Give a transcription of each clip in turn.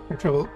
No trouble.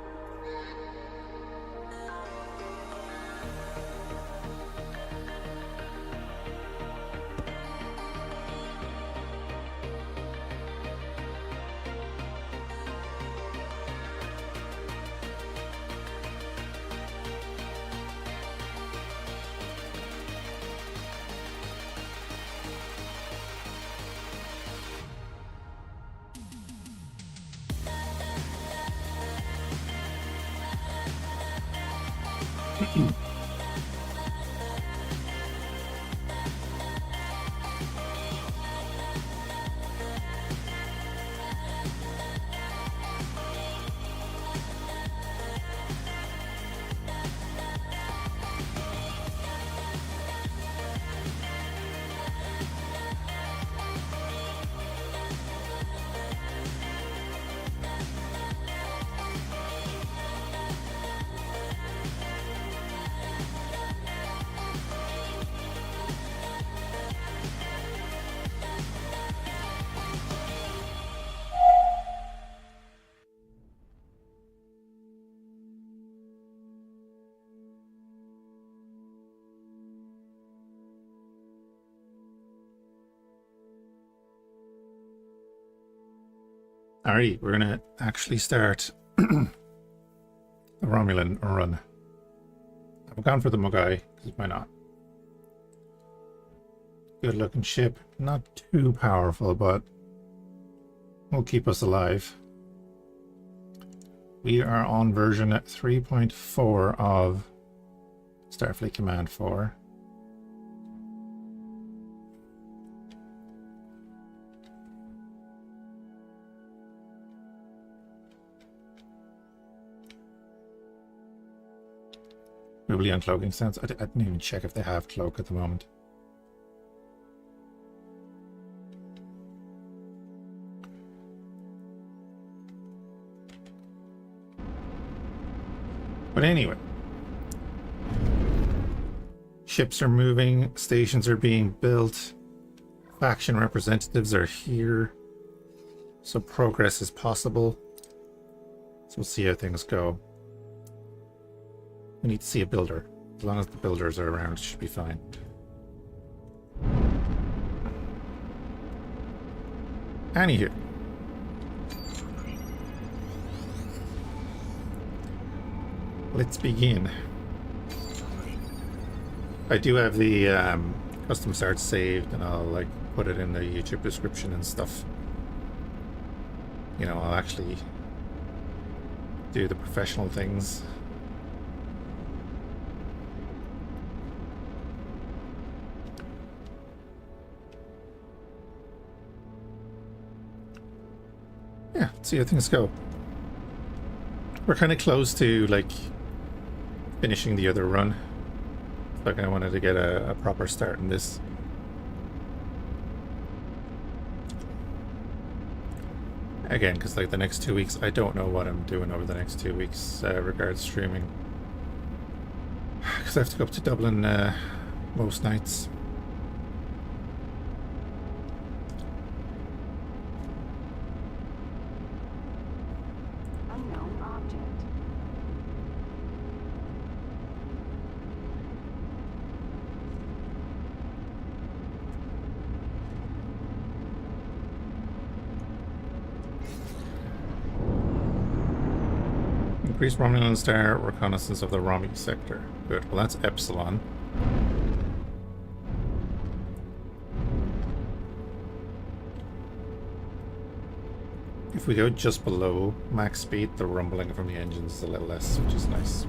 Alright, we're gonna actually start the Romulan run. I've gone for the Mugai, because why not? Good looking ship. Not too powerful, but will keep us alive. We are on version 3.4 of Starfleet Command 4. Probably uncloaking sense. I didn't even check if they have cloak at the moment. But anyway, ships are moving, stations are being built, faction representatives are here, so progress is possible. So we'll see how things go. We need to see a builder. As long as the builders are around, it should be fine. Anywho. Let's begin. I do have the custom start saved, and I'll like put it in the YouTube description and stuff. You know, I'll actually do the professional things. Yeah, see how things go. We're kind of close to like finishing the other run. Like I wanted to get a proper start in this. Again, because like the next 2 weeks, I don't know what I'm doing over the next 2 weeks regards streaming. Because I have to go up to Dublin most nights. Increase Romulan star reconnaissance of the Romy sector. Good. Well, that's Epsilon. If we go just below max speed, the rumbling from the engines is a little less, which is nice.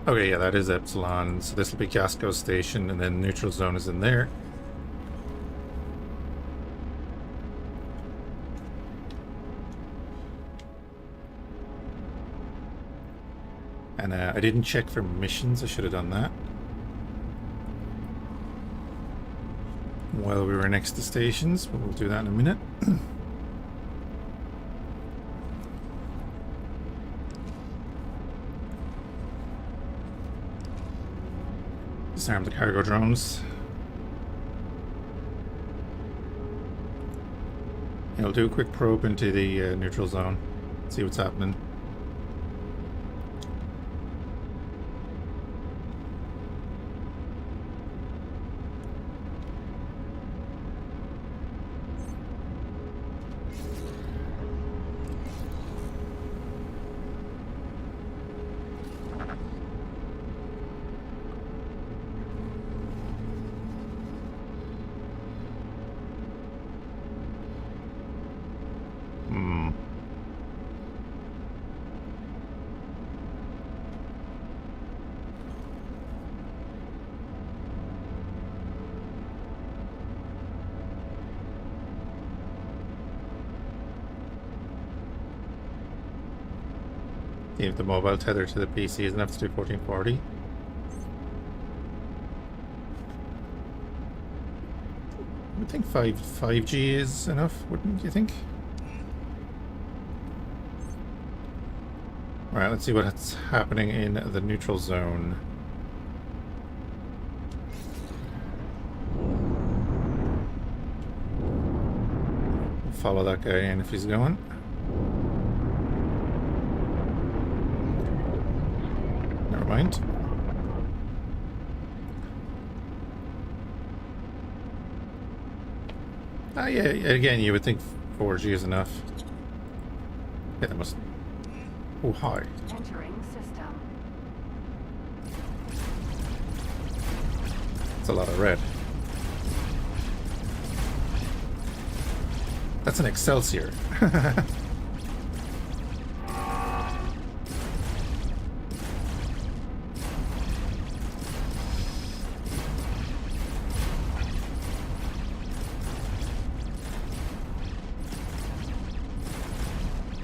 Okay, yeah, that is Epsilon. So this will be Casco Station, and then neutral zone is in there. And I didn't check for missions. I should have done that while we were next to stations, but we'll do that in a minute. Disarm the cargo drones. I'll do a quick probe into the neutral zone, see what's happening. If the mobile tether to the PC is enough to do 1440. I would think 5G is enough, wouldn't you think? Alright, let's see what's happening in the neutral zone. We'll follow that guy in if he's going. Never mind. Yeah, again, you would think 4G is enough. Yeah, that must... Oh, hi. Entering system. That's a lot of red. That's an Excelsior.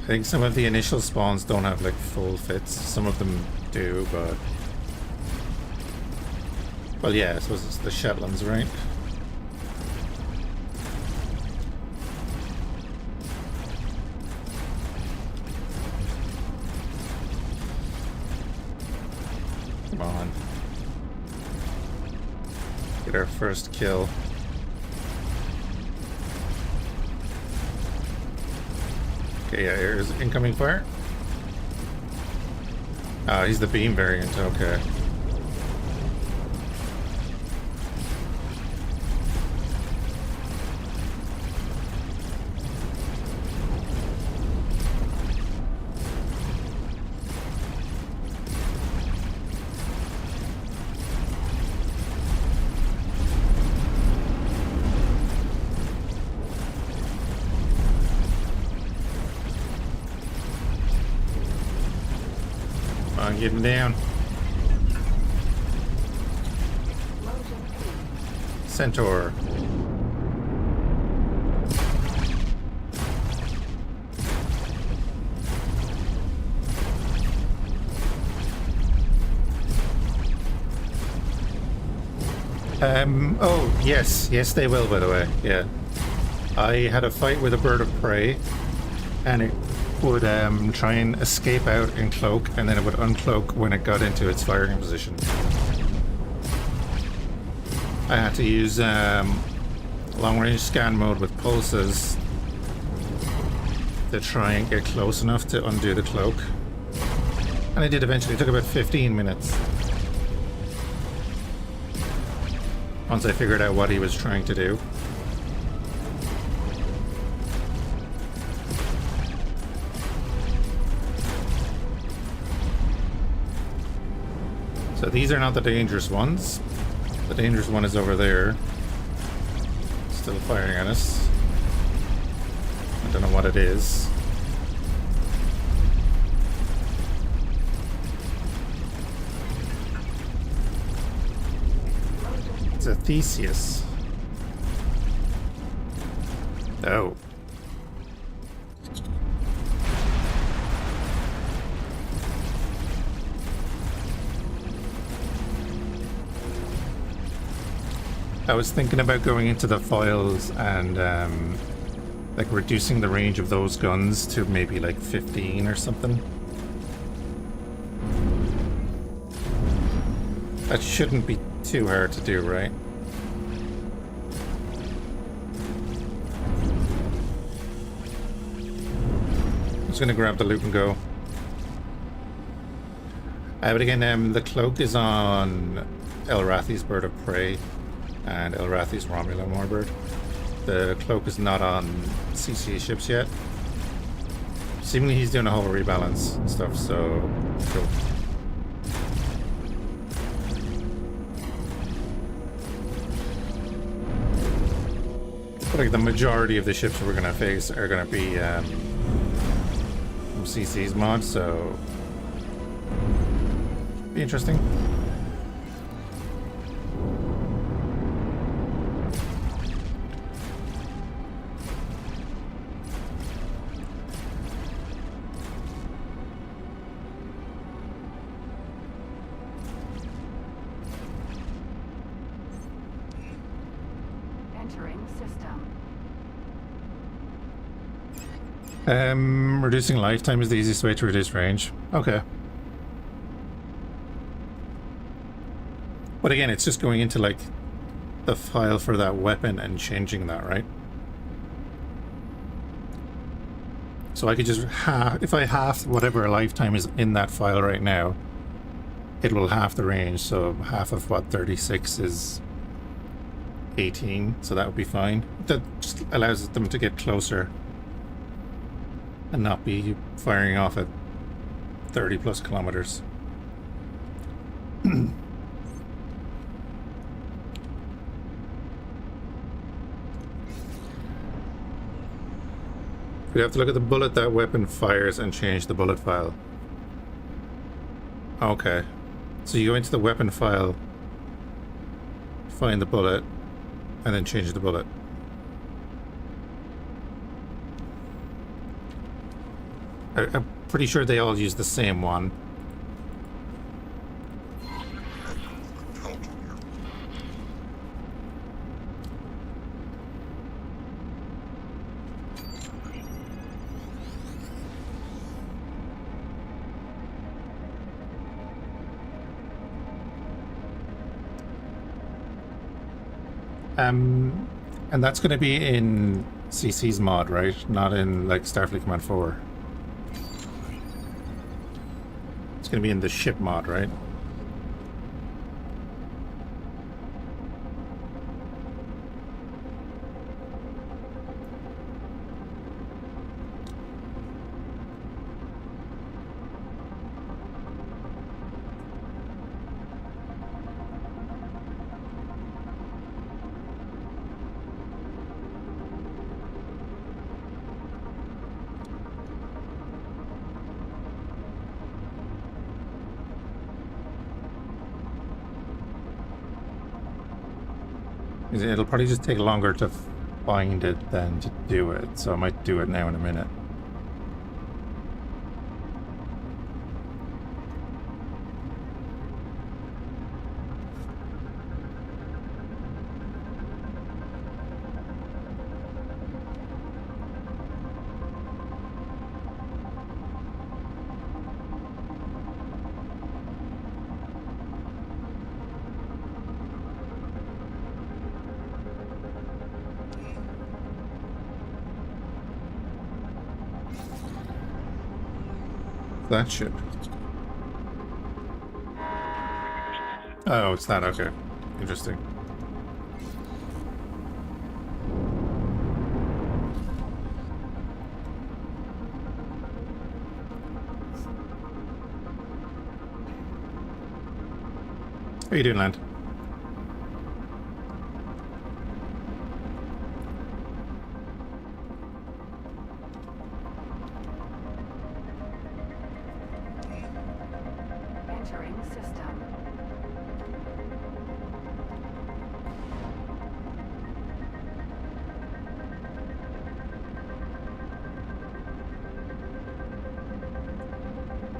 I think some of the initial spawns don't have like full fits. Some of them do, but... Well, yeah, I suppose it's the Shetlands, right? Come on. Get our first kill. Okay, yeah, here's incoming fire. Oh, he's the beam variant, okay. Getting down. Centaur. Oh, yes. Yes, they will, by the way. Yeah. I had a fight with a bird of prey, and it would try and escape out in cloak, and then it would uncloak when it got into its firing position. I had to use long-range scan mode with pulses to try and get close enough to undo the cloak. And I did eventually. It took about 15 minutes. Once I figured out what he was trying to do. So these are not the dangerous ones. The dangerous one is over there. Still firing at us. I don't know what it is. It's a Theseus. Oh. I was thinking about going into the foils and like reducing the range of those guns to maybe like 15 or something. That shouldn't be too hard to do, right? just gonna grab the loot and go. But again, the cloak is on El Rathi's Bird of Prey and El Rathi's Romulan Warbird. The cloak is not on CC ships yet. Seemingly he's doing a whole rebalance and stuff, so cool. But like the majority of the ships we're gonna face are gonna be from CC's mod, so be interesting. Reducing lifetime is the easiest way to reduce range. Okay. But again, it's just going into like the file for that weapon and changing that, right? So I could just if I half whatever lifetime is in that file right now, it will half the range. So half of what 36 is 18, so that would be fine. That just allows them to get closer and not be firing off at 30 plus kilometers. We have to look at the bullet that weapon fires and change the bullet file. Okay. So you go into the weapon file, find the bullet, and then change the bullet. I'm pretty sure they all use the same one. And that's going to be in CC's mod, right? Not in like Starfleet Command 4. It's going to be in the ship mod, right? It'll probably just take longer to find it than to do it, so I might do it now in a minute. That ship. Oh, it's not. Okay. Interesting. How you doing, Land?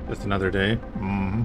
Just another day. Mm-hmm.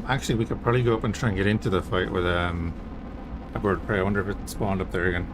Actually, we could probably go up and try and get into the fight with a bird of prey. I wonder if it spawned up there again.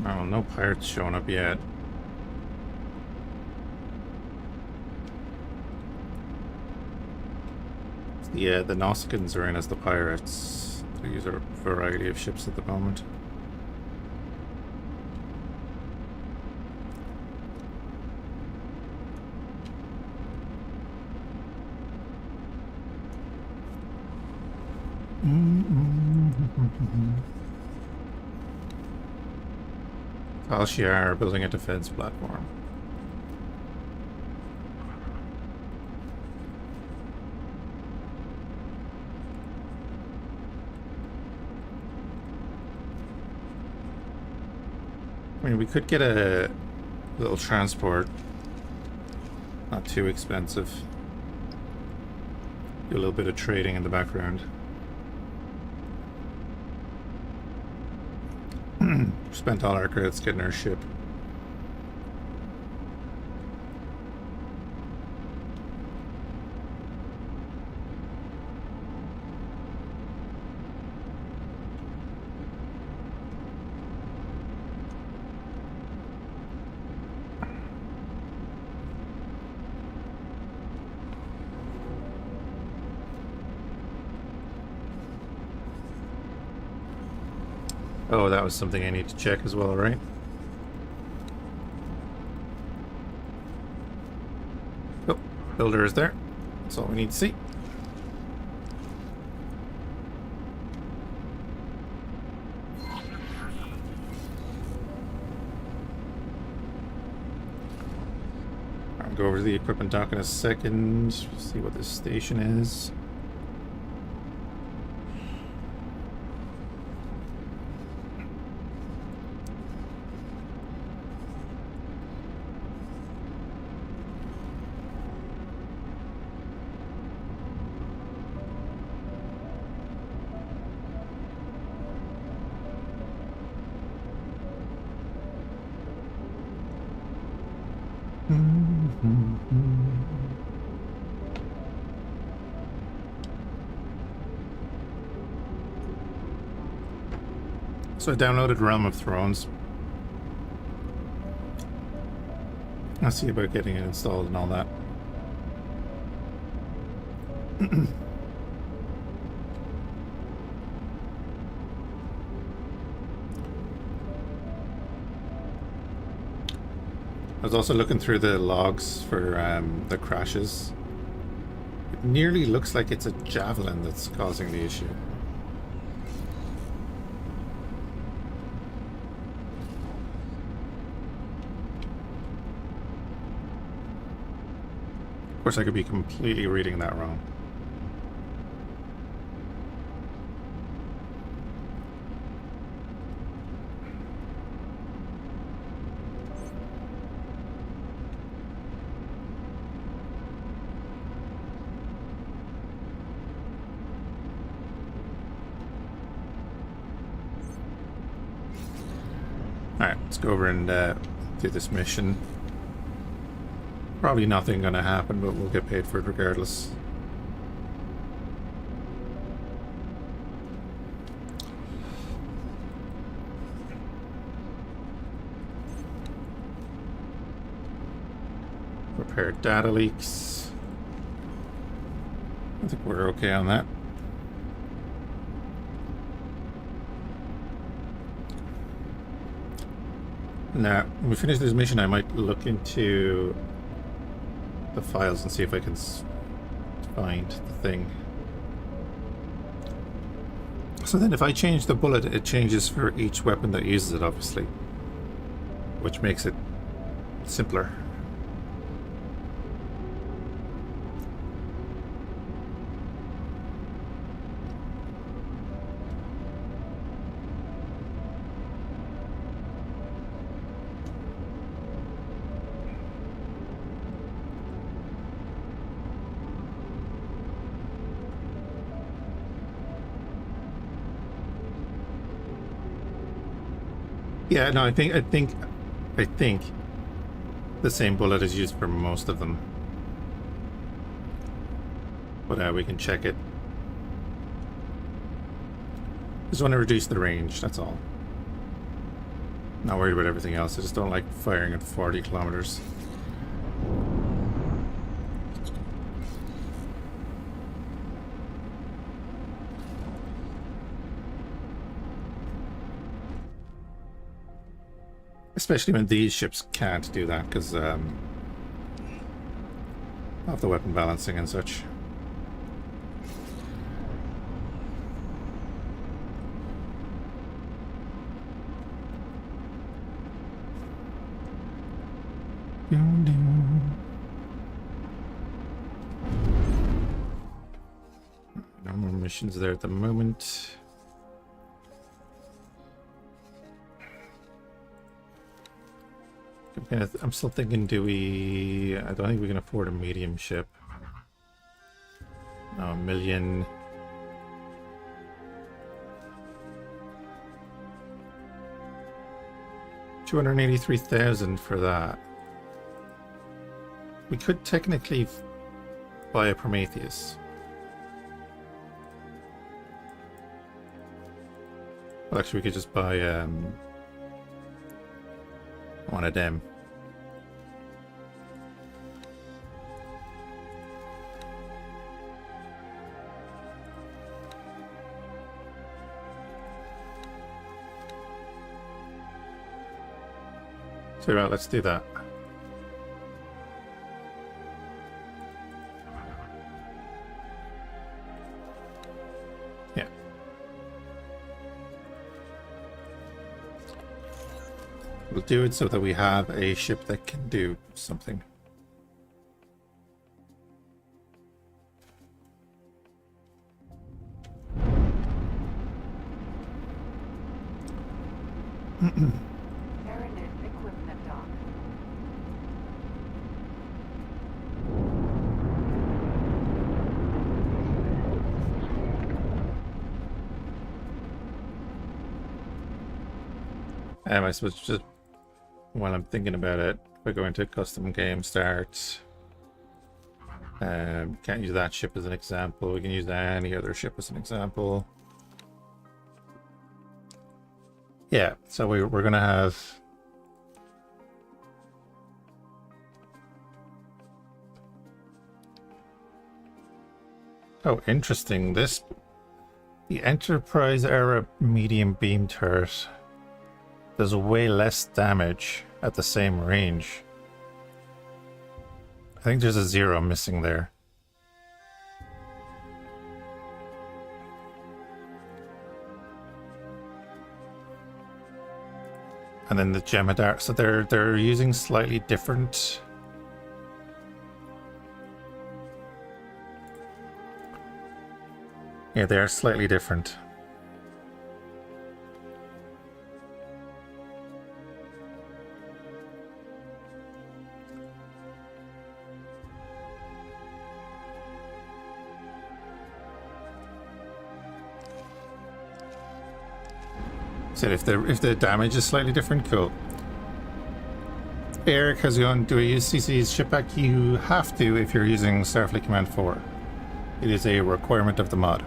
Oh, no pirates showing up yet. Yeah, the Nausicaans are in as the pirates. They use a variety of ships at the moment. Fhiachs are building a defense platform. I mean, we could get a little transport. Not too expensive. Do a little bit of trading in the background. Spent all our credits getting our ship. Oh, that was something I need to check as well, right? Oh, builder is there. That's all we need to see. I'll go over to the equipment dock in a second, see what this station is. So I downloaded Realm of Thrones. I'll see about getting it installed and all that. I was also looking through the logs for the crashes. It nearly looks like it's a javelin that's causing the issue. Of course, I could be completely reading that wrong. Alright, let's go over and do this mission. Probably nothing gonna happen, but we'll get paid for it regardless. repair data leaks. I think we're okay on that. Now, when we finish this mission, I might look into the files and see if I can find the thing. So then if I change the bullet, it changes for each weapon that uses it, obviously. Which makes it simpler. Yeah, no, I think the same bullet is used for most of them. But we can check it. Just want to reduce the range, that's all. Not worried about everything else, I just don't like firing at 40 kilometers. Especially when these ships can't do that because of the weapon balancing and such. No more missions there at the moment. I'm still thinking, do we... I don't think we can afford a medium ship. No, $1 million. $283,000 for that. We could technically buy a Prometheus. Well, actually, we could just buy one of them. So right, let's do that. Yeah. We'll do it so that we have a ship that can do something. I suppose just while I'm thinking about it, if I go into custom game start, can't use that ship as an example. We can use any other ship as an example. Yeah, so we're gonna have oh, interesting. The Enterprise era medium beam turret does way less damage at the same range. I think there's a 0 missing there. And then the Jemadar, so they're using slightly different. Yeah, they are slightly different. So if the damage is slightly different, cool. Eric has gone, do I use CC's ship back? You have to if you're using Starfleet Command 4. It is a requirement of the mod.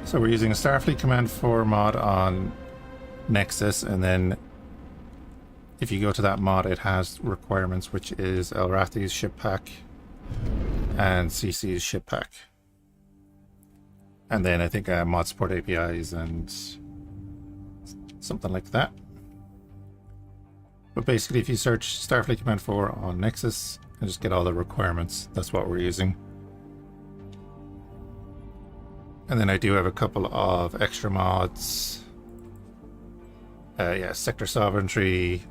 So we're using a Starfleet Command 4 mod on Nexus, and then if you go to that mod, it has requirements, which is Elrathi's ship pack and CC's ship pack. And then I think mod support APIs and something like that. But basically, if you search Starfleet Command 4 on Nexus and just get all the requirements, that's what we're using. And then I do have a couple of extra mods. Yeah, Sector Sovereignty.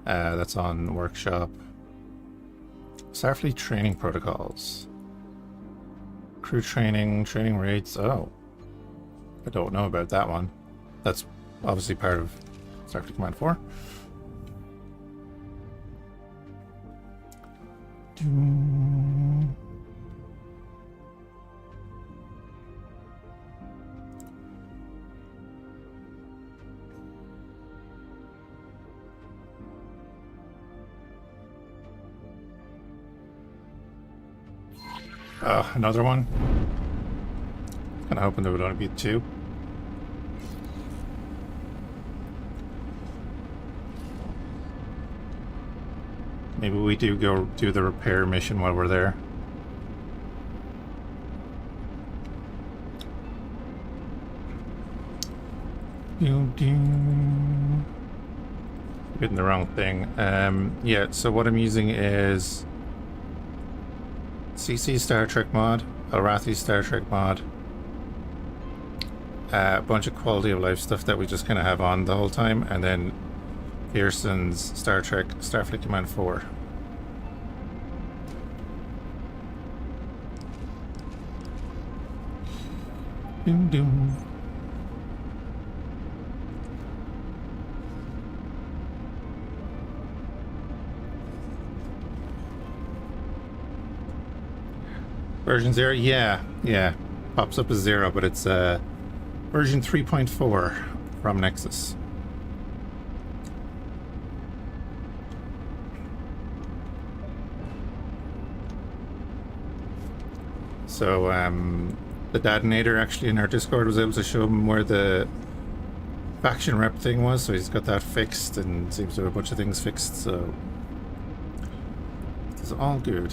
That's on Workshop. Starfleet Training Protocols. Crew training, training rates. Oh, I don't know about that one. That's obviously part of Starfleet Command 4. Another one. Kind of hoping there would only be 2. Maybe we do go do the repair mission while we're there. Getting the wrong thing. Yeah, so what I'm using is CC Star Trek mod, Elrathi Star Trek mod, a bunch of quality of life stuff that we just kind of have on the whole time, and then Pearson's Star Trek Starfleet Command 4. Doom doom. Version 0? Yeah. Pops up as 0, but it's version 3.4 from Nexus. So, the detonator actually in our Discord was able to show him where the faction rep thing was, so he's got that fixed and seems to have a bunch of things fixed, so it's all good.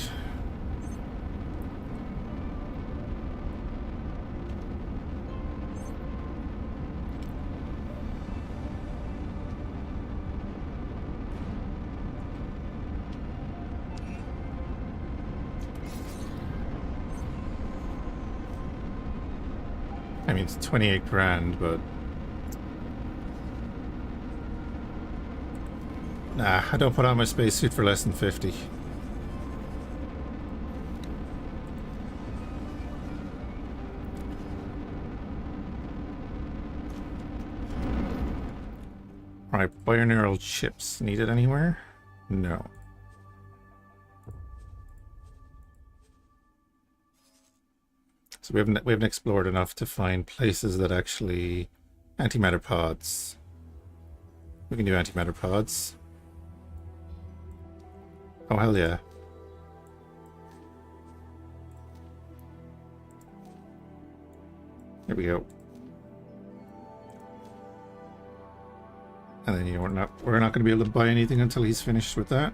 I mean, it's 28 grand, but nah, I don't put on my spacesuit for less than 50. Alright, bioneural chips needed anywhere? No. So we haven't explored enough to find places that actually antimatter pods. We can do antimatter pods. Oh hell yeah. Here we go. And then we're not going to be able to buy anything until he's finished with that.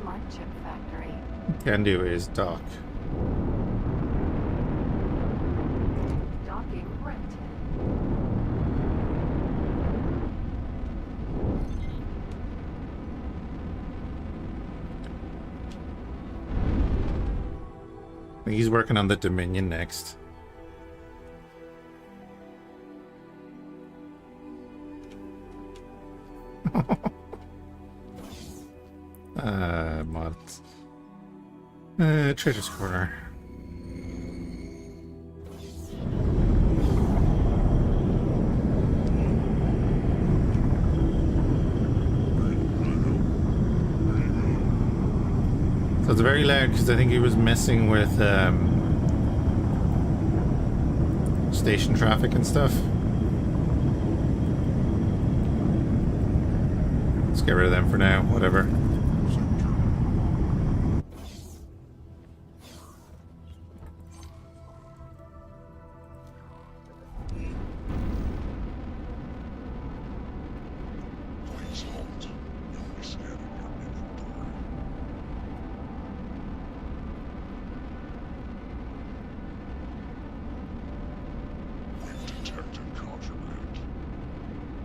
Smart chip factory. Can do is dock. Docking rented. He's working on the Dominion next. Mods. Trader's Corner. So it's very loud because I think he was messing with station traffic and stuff. Let's get rid of them for now, whatever. Please halt. You'll be scanning your inventory. We've detected contraband.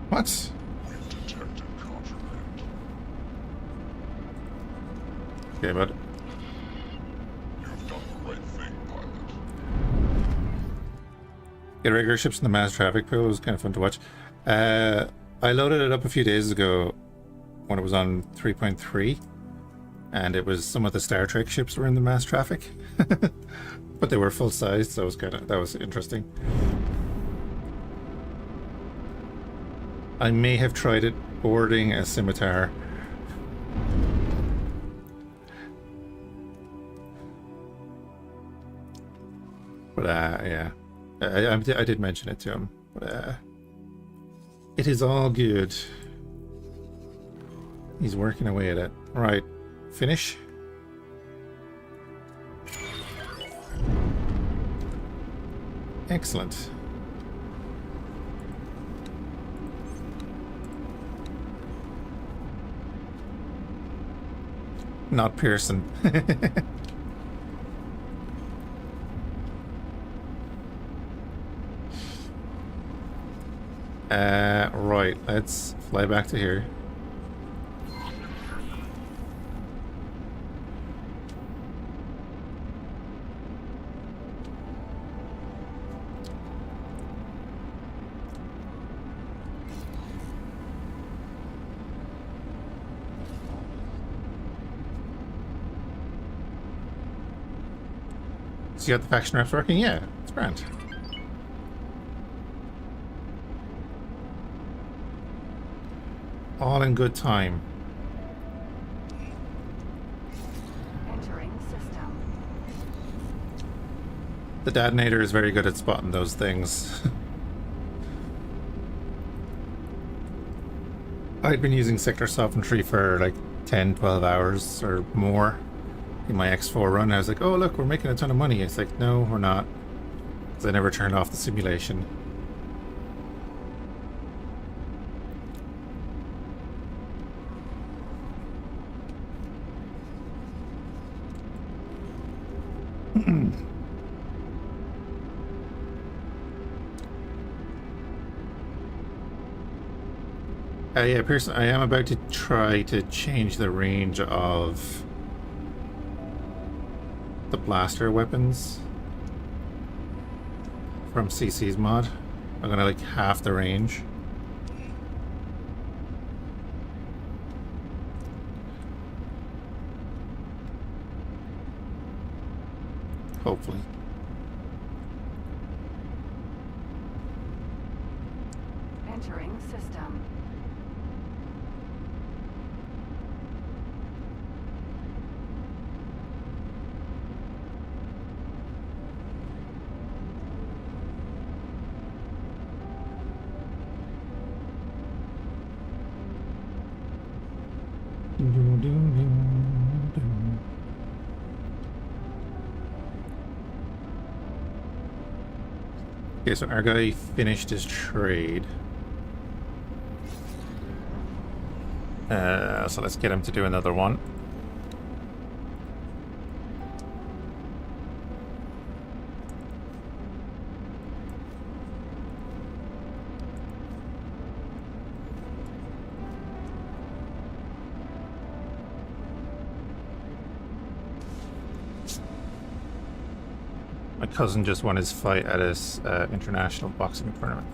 What? We've detected contraband. Okay, bud. You've done the right thing, pilot. Get regular ships in the mass traffic pool. It was kind of fun to watch. I loaded it up a few days ago when it was on 3.3, and it was some of the Star Trek ships were in the mass traffic, but they were full size, so that was interesting. I may have tried it boarding a scimitar. But yeah, I did mention it to him. But it is all good. He's working away at it. Right, finish. Excellent. Not Pearson. Right, let's fly back to here. So you got the faction reps working? Yeah, it's grand. All in good time. Entering system. The detonator is very good at spotting those things. I'd been using sector sovereignty for like 10-12 hours or more in my X4 run. I was like, oh look, we're making a ton of money. It's like, no, we're not. Because I never turned off the simulation. Yeah, Pearson, I am about to try to change the range of the blaster weapons from CC's mod. I'm gonna like half the range. Hopefully. Entering system. Okay, so our guy finished his trade. So let's get him to do another one. My cousin just won his fight at his international boxing tournament.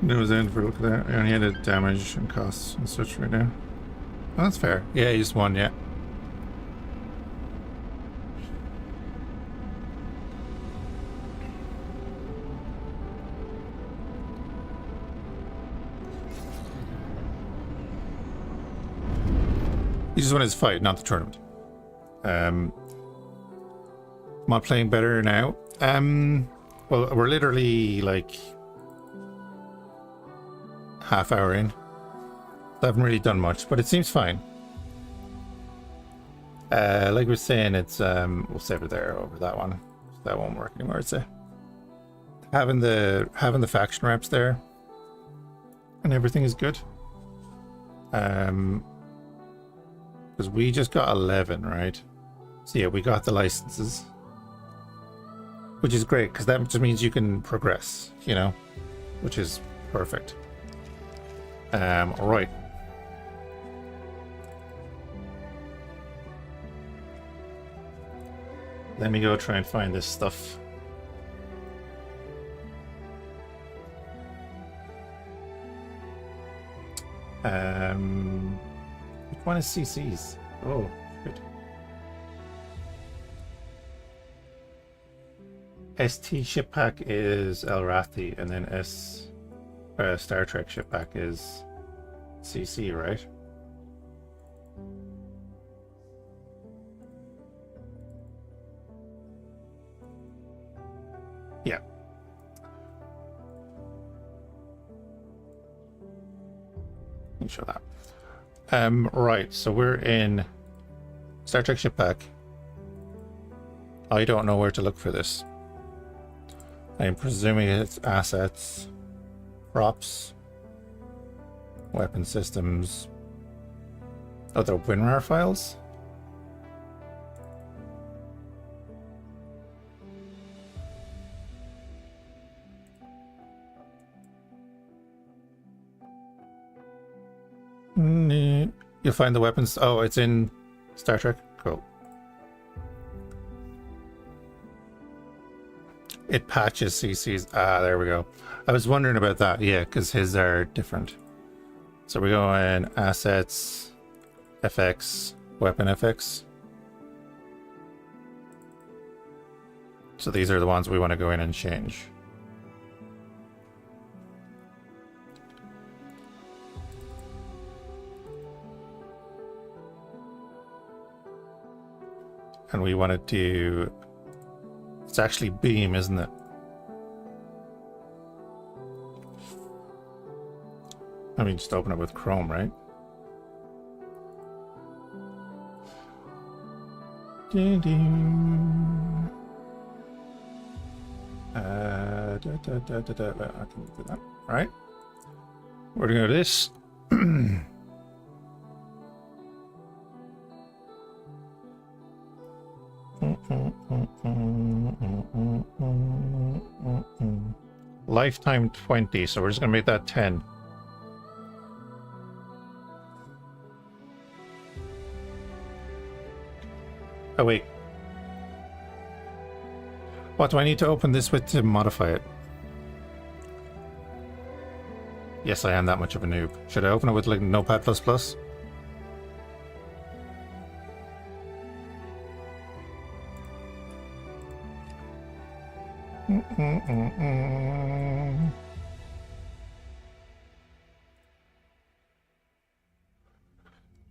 Nose end for look at that. I only had a damage and costs and such right now. Oh, that's fair. Yeah, he just won, yeah. He just won his fight, not the tournament. Am I playing better now? Well, we're literally like half hour in. I haven't really done much, but it seems fine. Like we were saying, it's we'll save it there over that one. That won't work anymore. It's having the faction reps there, and everything is good. Because we just got 11, right? So yeah, we got the licenses, which is great because that just means you can progress, you know, which is perfect. All right. Let me go try and find this stuff. Which one is CC's? Oh, good. ST ship pack is El Rathi, and then Star Trek ship pack is CC, right? Yeah. Let me show that. Right, so we're in Star Trek ship pack. I don't know where to look for this. I am presuming it's assets, props, weapon systems, other WinRAR files. You'll find the weapons. Oh, it's in Star Trek. Cool. It patches CC's. Ah, there we go. I was wondering about that. Yeah, because his are different. So we're going assets, FX, weapon FX. So these are the ones we want to go in and change. And we want to do... It's actually beam, isn't it? I mean, just open it with Chrome, right? I can do that. All right. We're going to go to this. Lifetime 20, so we're just gonna make that 10. Oh wait, what do I need to open this with to modify it? Yes, I am that much of a noob. Should I open it with like Notepad++?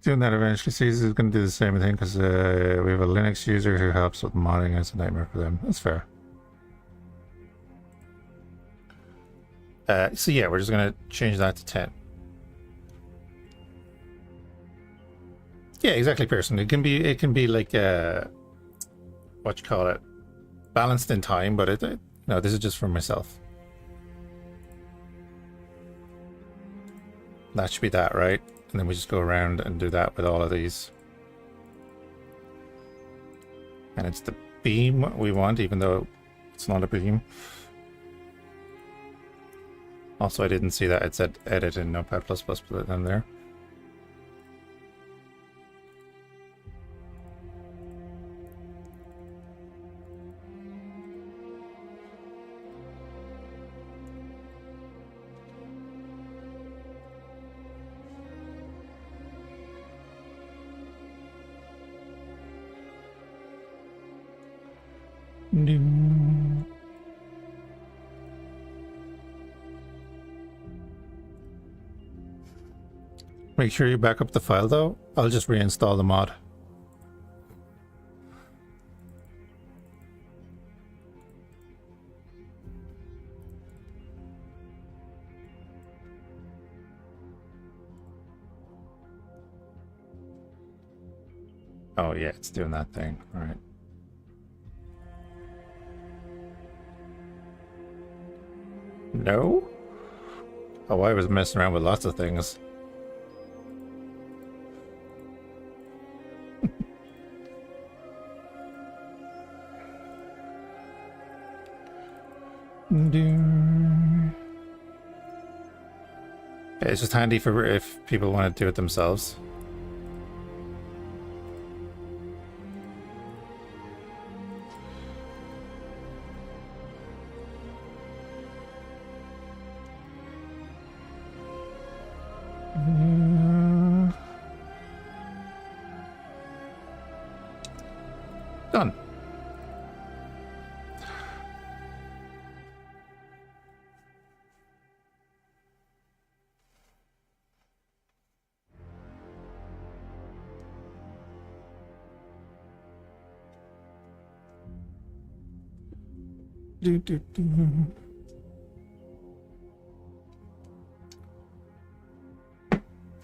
Doing that eventually. Cead is going to do the same thing because we have a Linux user who helps with modding. It's a nightmare for them. That's fair. So yeah, we're just going to change that to 10. Yeah, exactly, Pearson. It can be like what you call it, balanced in time, but no, this is just for myself. That should be that, right? And then we just go around and do that with all of these. And it's the beam we want, even though it's not a beam. Also, I didn't see that it said edit in Notepad++, put it in there. Make sure you back up the file though. I'll just reinstall the mod. Oh yeah, it's doing that thing. All right. No? Oh, I was messing around with lots of things. It's just handy for if people want to do it themselves. Done.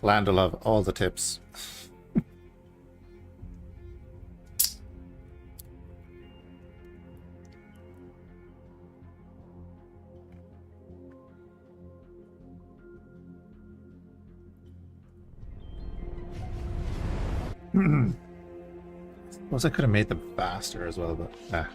Land will love all the tips. Suppose I could have made them faster as well, but nah.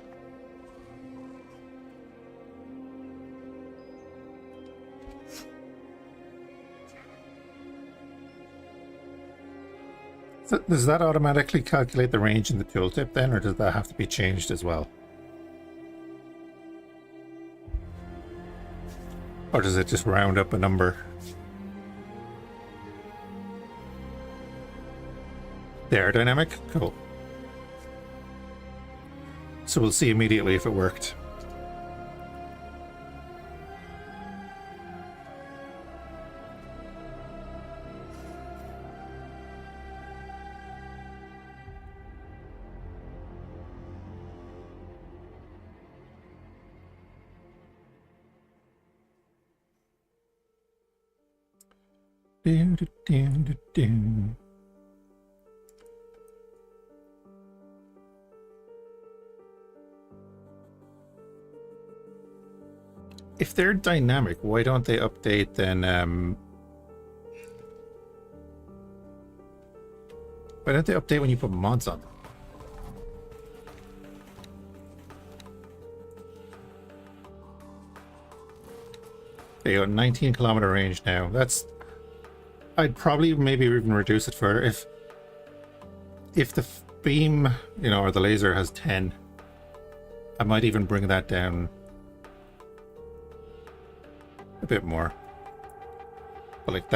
So does that automatically calculate the range in the tooltip then, or does that have to be changed as well? Or does it just round up a number? The aerodynamic? Cool. So we'll see immediately if it worked. If they're dynamic, why don't they update then? Why don't they update when you put mods on them? They got 19-kilometer range now. That's. I'd probably maybe even reduce it further if the beam, you know, or the laser has 10. I might even bring that down a bit more. But like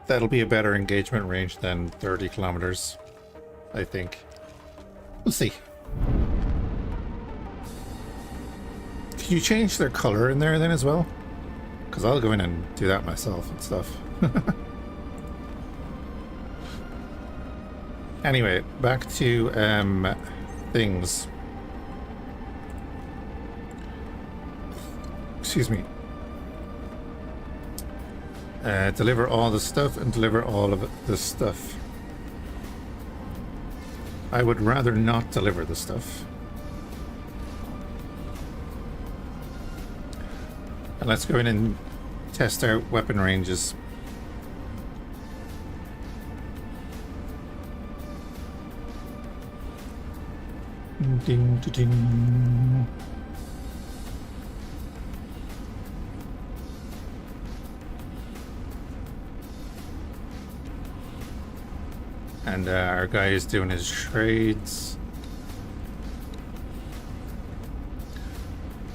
that'll be a better engagement range than 30 kilometers, I think. We'll see. Can you change their color in there then as well? Because I'll go in and do that myself and stuff. Anyway, back to things. Excuse me. Deliver all the stuff and deliver all of the stuff. I would rather not deliver the stuff. And let's go in and test out weapon ranges. Ding, ding, ding. And our guy is doing his trades.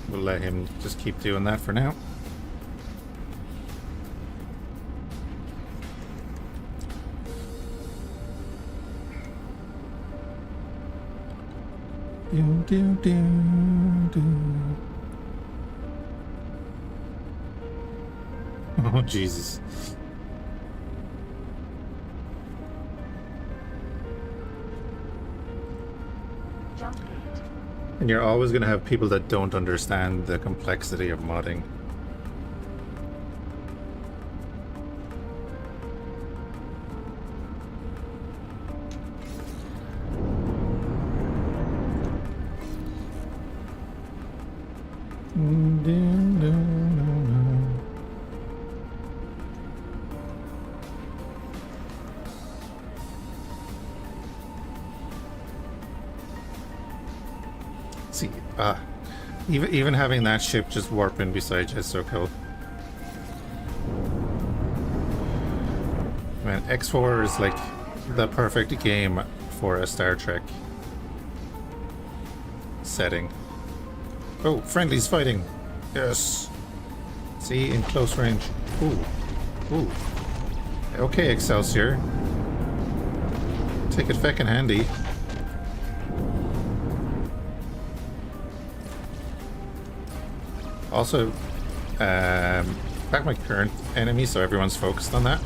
We'll let him just keep doing that for now. Do, do, do, do. Oh, Jesus. Jump gate. And you're always going to have people that don't understand the complexity of modding. See, even having that ship just warping beside you is so cool. Man, X4 is like the perfect game for a Star Trek setting. Oh, friendly's fighting. Yes. See, in close range. Ooh. Ooh. Okay, Excelsior. Take it feckin' handy. Also, back my current enemy so everyone's focused on that.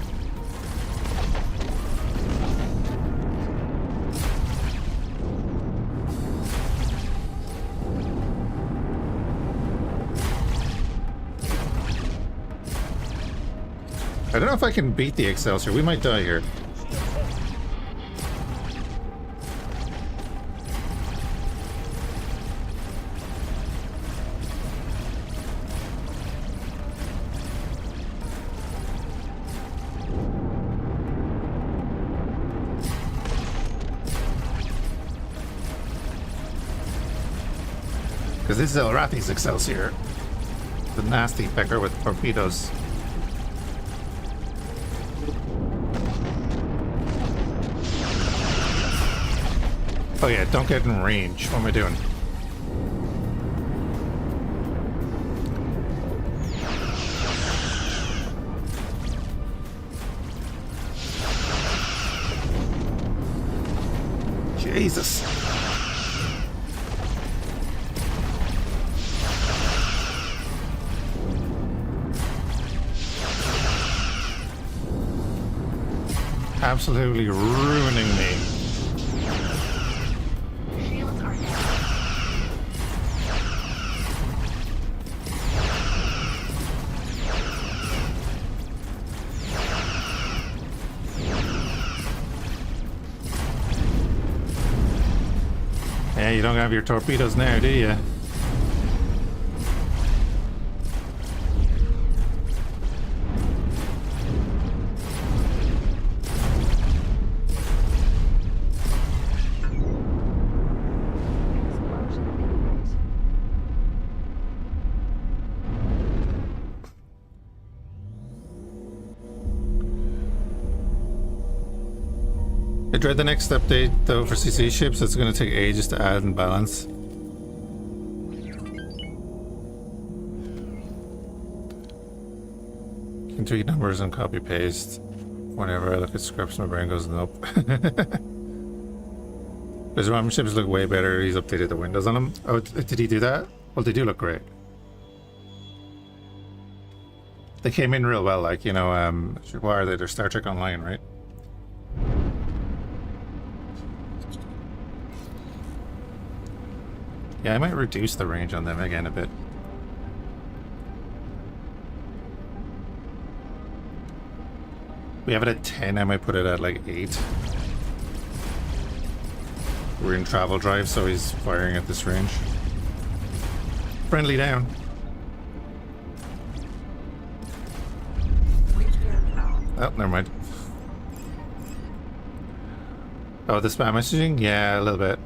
I don't know if I can beat the Excelsior. We might die here. Because this is Elrathi's Excelsior. The nasty pecker with torpedoes. Oh yeah, don't get in range. What am I doing? Jesus. Absolutely ruining me. Shields are down. Yeah, you don't have your torpedoes now, do you? Explosion imminent. I dread the next update, though, for CC ships. It's going to take ages to add and balance. Can tweak numbers and copy paste. Whenever I look at scripts, my brain goes nope. His Romulan ships look way better. He's updated the windows on them. Oh, did he do that? Well, they do look great. They came in real well, like, you know, what are they? They're Star Trek Online, right? Yeah, I might reduce the range on them again a bit. We have it at 10, I might put it at like 8. We're in travel drive, so he's firing at this range. Friendly down. Oh, never mind. Oh, the spam messaging? Yeah, a little bit.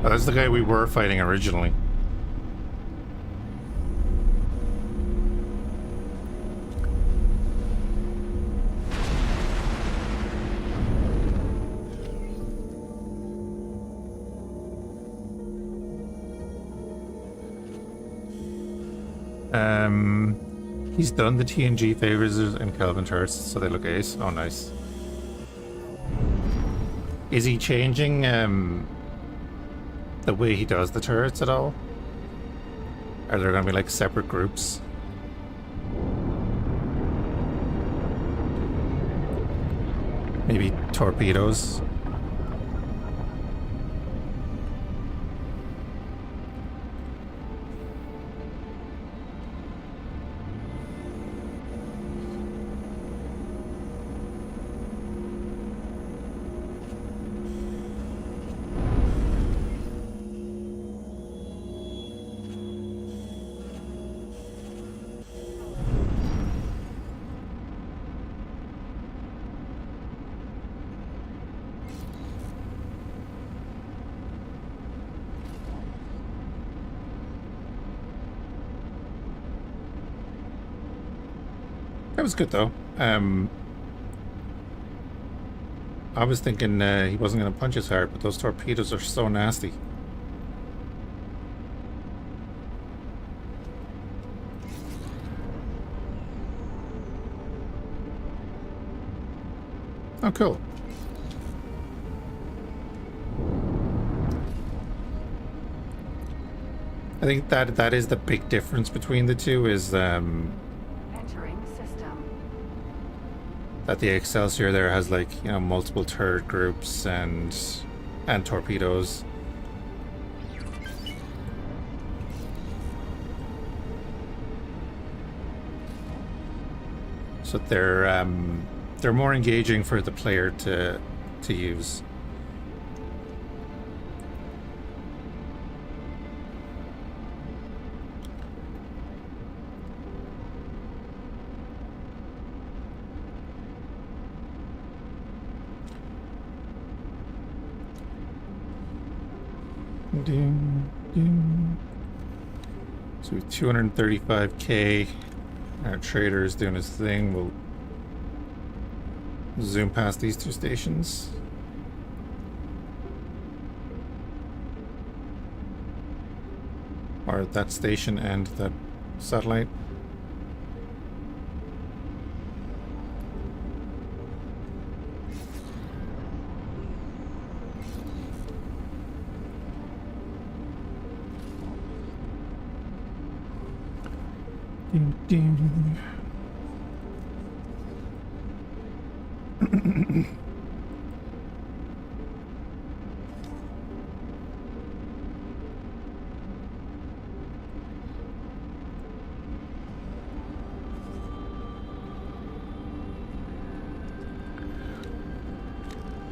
Oh, that's the guy we were fighting originally. He's done the TNG favors and Kelvin turrets, so they look ace. Oh, nice. Is he changing the way he does the turrets at all? Are there going to be like separate groups? Maybe torpedoes. That was good though. I was thinking he wasn't going to punch as hard, but those torpedoes are so nasty. Oh, cool. I think that is the big difference between the two is Entering system. that the Excelsior there has like, you know, multiple turret groups and torpedoes. So they're more engaging for the player to use. So we have 235k. Our trader is doing his thing. We'll zoom past these two stations. Or that station and that satellite. Ding, ding.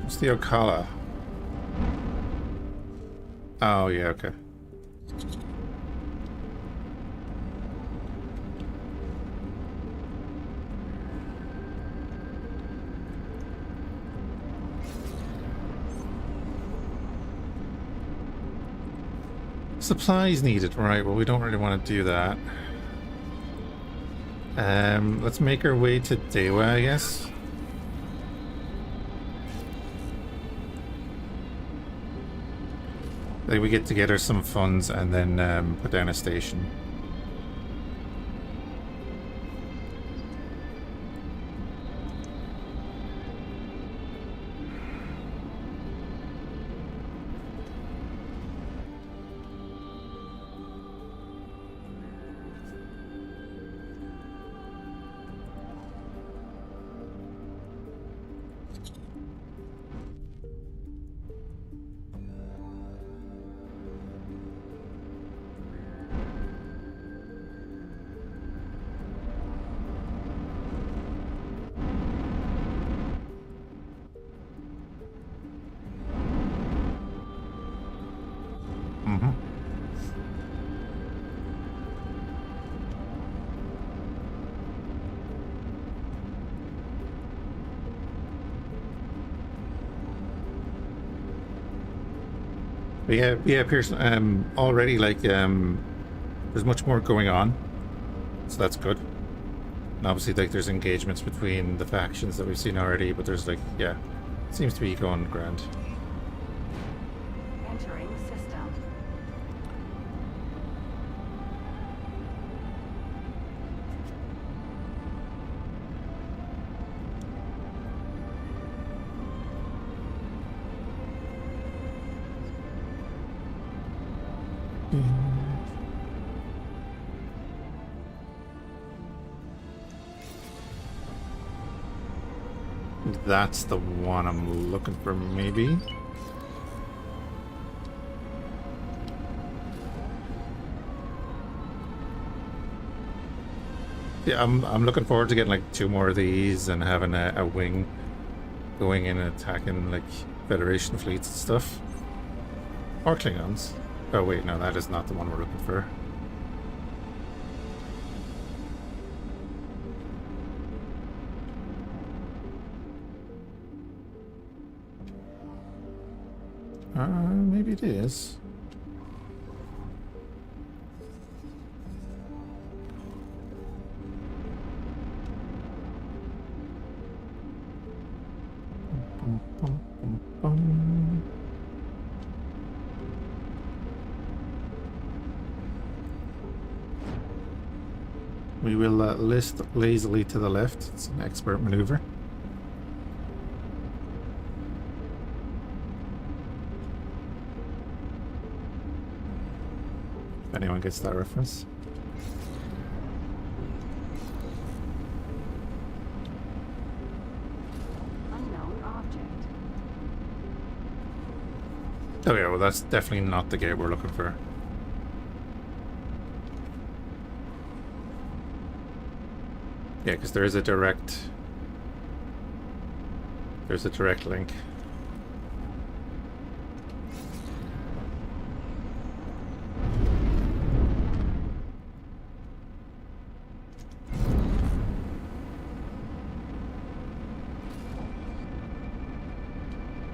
What's the Ocala? Oh, yeah, okay. Supplies needed, right? Well, we don't really want to do that. Let's make our way to Dewa, I guess. Like we get together some funds and then put down a station. But yeah, Pearson, already like there's much more going on, so that's good. And obviously, like there's engagements between the factions that we've seen already, but there's like, yeah, it seems to be going grand. Entering system. that's the one I'm looking for, maybe. Yeah, I'm looking forward to getting like 2 more of these and having a wing going in and attacking like Federation fleets and stuff. Or Klingons. Oh wait, no, that is not the one we're looking for. Maybe it is. Bum, bum, bum, bum. We will list lazily to the left. It's an expert maneuver. If anyone gets that reference. Unknown object. Oh yeah, well that's definitely not the gate we're looking for. Yeah, because there's a direct link.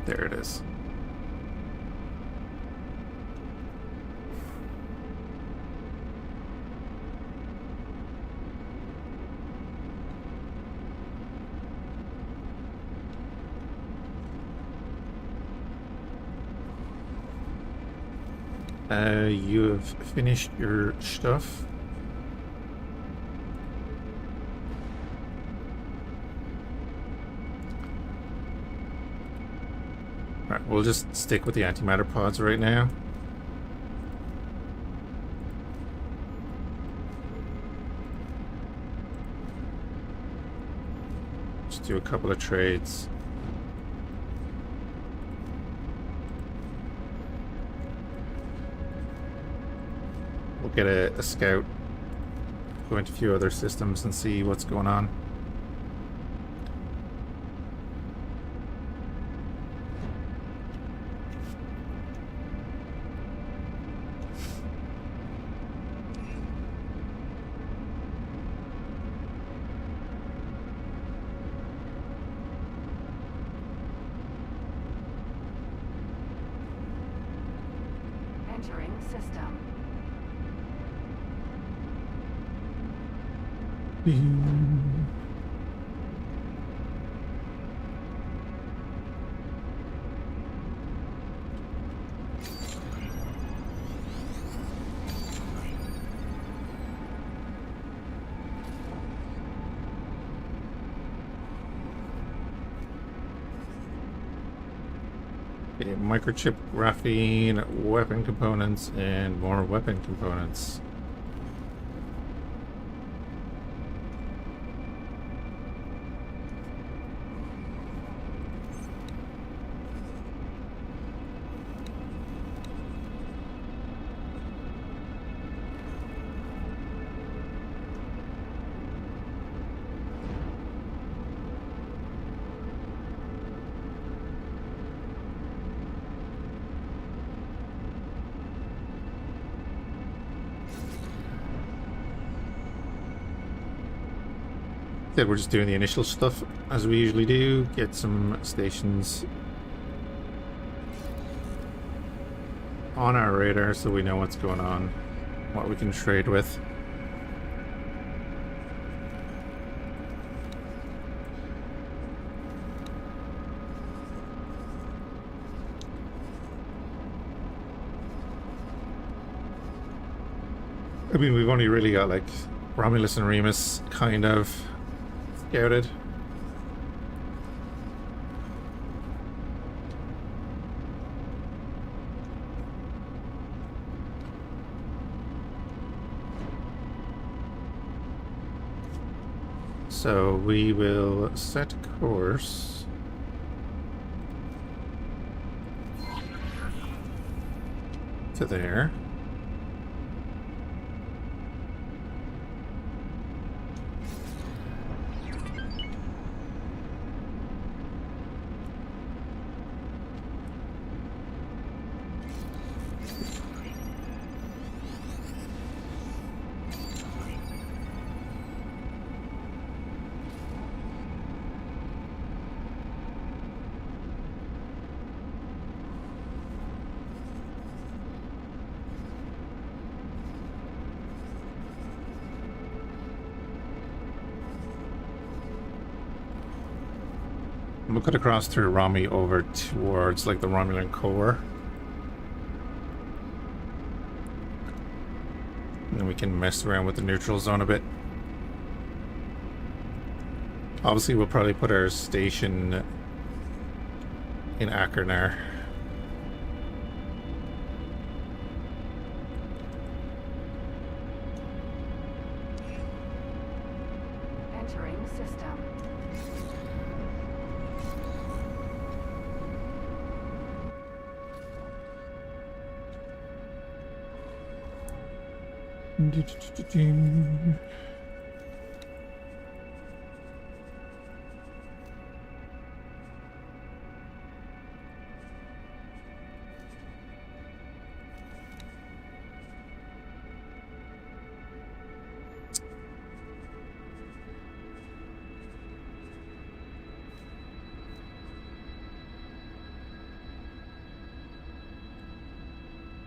There it is. You have finished your stuff. Right, we'll just stick with the antimatter pods right now. Just do a couple of trades. We'll get a scout, go into a few other systems and see what's going on. Entering system. Okay, microchip, graphene, weapon components, and more weapon components. We're just doing the initial stuff as we usually do, get some stations on our radar so we know what's going on, what we can trade with. I mean, we've only really got like Romulus and Remus kind of scouted. So we will set course. to there. We could have crossed through Romy over towards like the Romulan core. And then we can mess around with the neutral zone a bit. Obviously we'll probably put our station in Achernar. Entering system.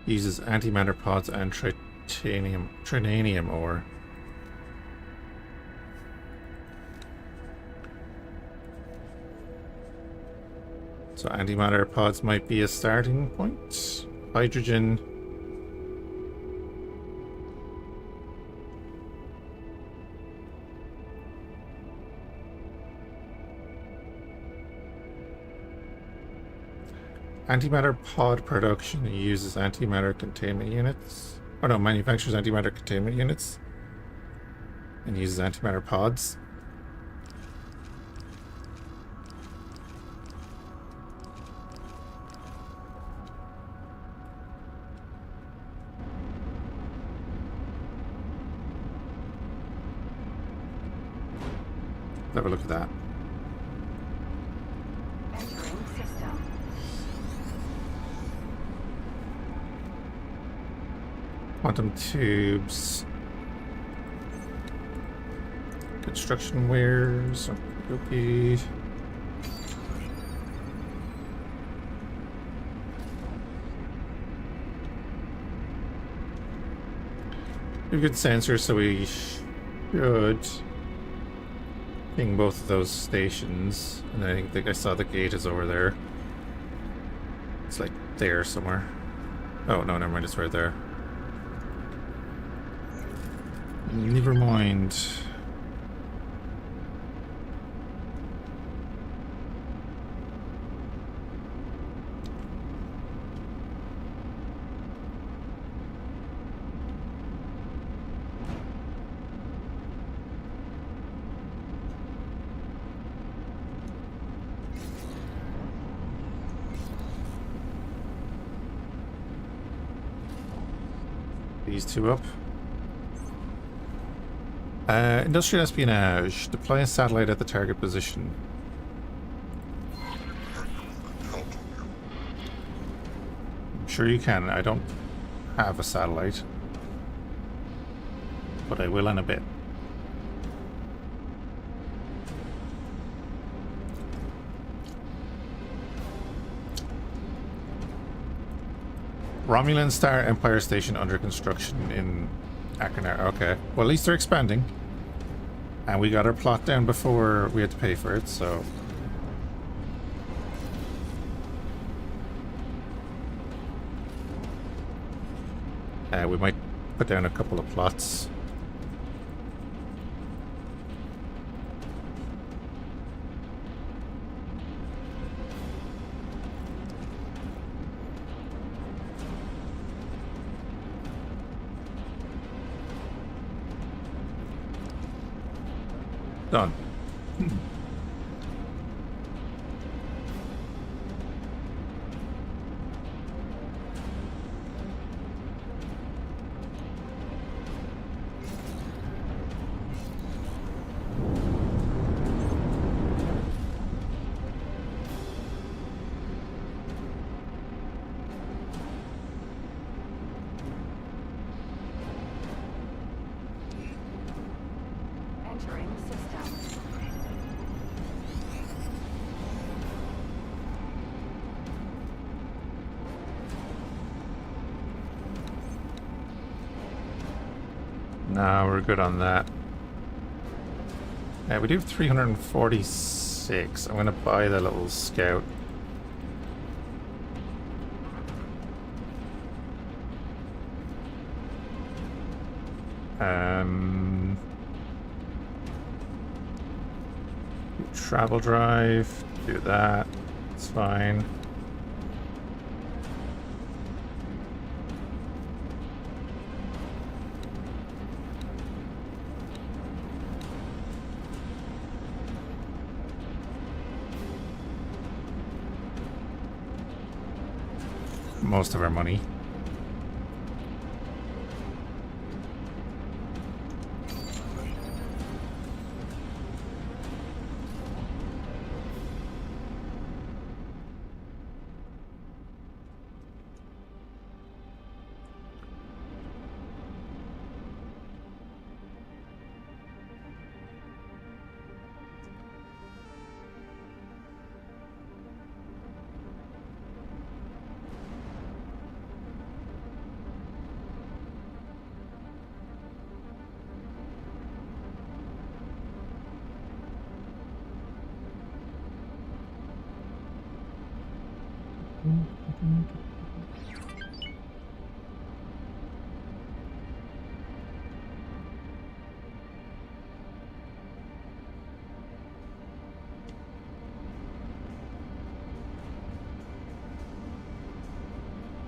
Uses antimatter pods and tritanium ore. So antimatter pods might be a starting point. Hydrogen. Antimatter pod production uses antimatter containment units. Oh no, manufactures antimatter containment units and uses antimatter pods. Have a look at that. Entering system. Quantum tubes. Construction wares. Okay. A good sensor, so we should ping both of those stations. And I think I saw the gate is over there. It's like there somewhere. Oh no, never mind, it's right there. Never mind. These two up. Industrial espionage. Deploy a satellite at the target position. I'm sure you can. I don't have a satellite, but I will in a bit. Romulan Star Empire Station under construction in Achernar. Okay. Well, at least they're expanding. And we got our plot down before we had to pay for it, so... we might put down a couple of plots. Done. No, we're good on that. We do have 346. I'm gonna buy the little scout. Travel drive, do that. It's fine. Most of our money.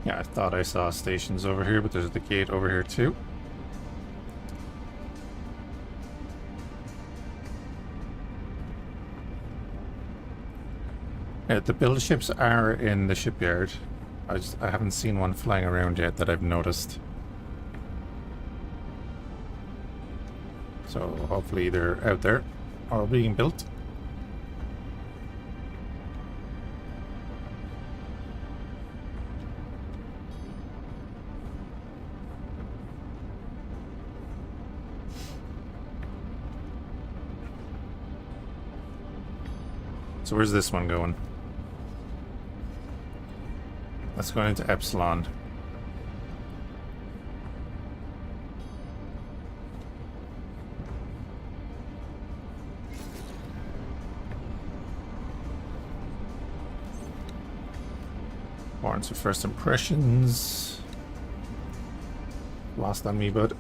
Yeah, I thought I saw stations over here, but there's the gate over here too. Yeah, the build ships are in the shipyard. I haven't seen one flying around yet that I've noticed. So hopefully they're out there or being built. So where's this one going? Let's go into Epsilon. Warrants of first impressions. Lost on me, bud.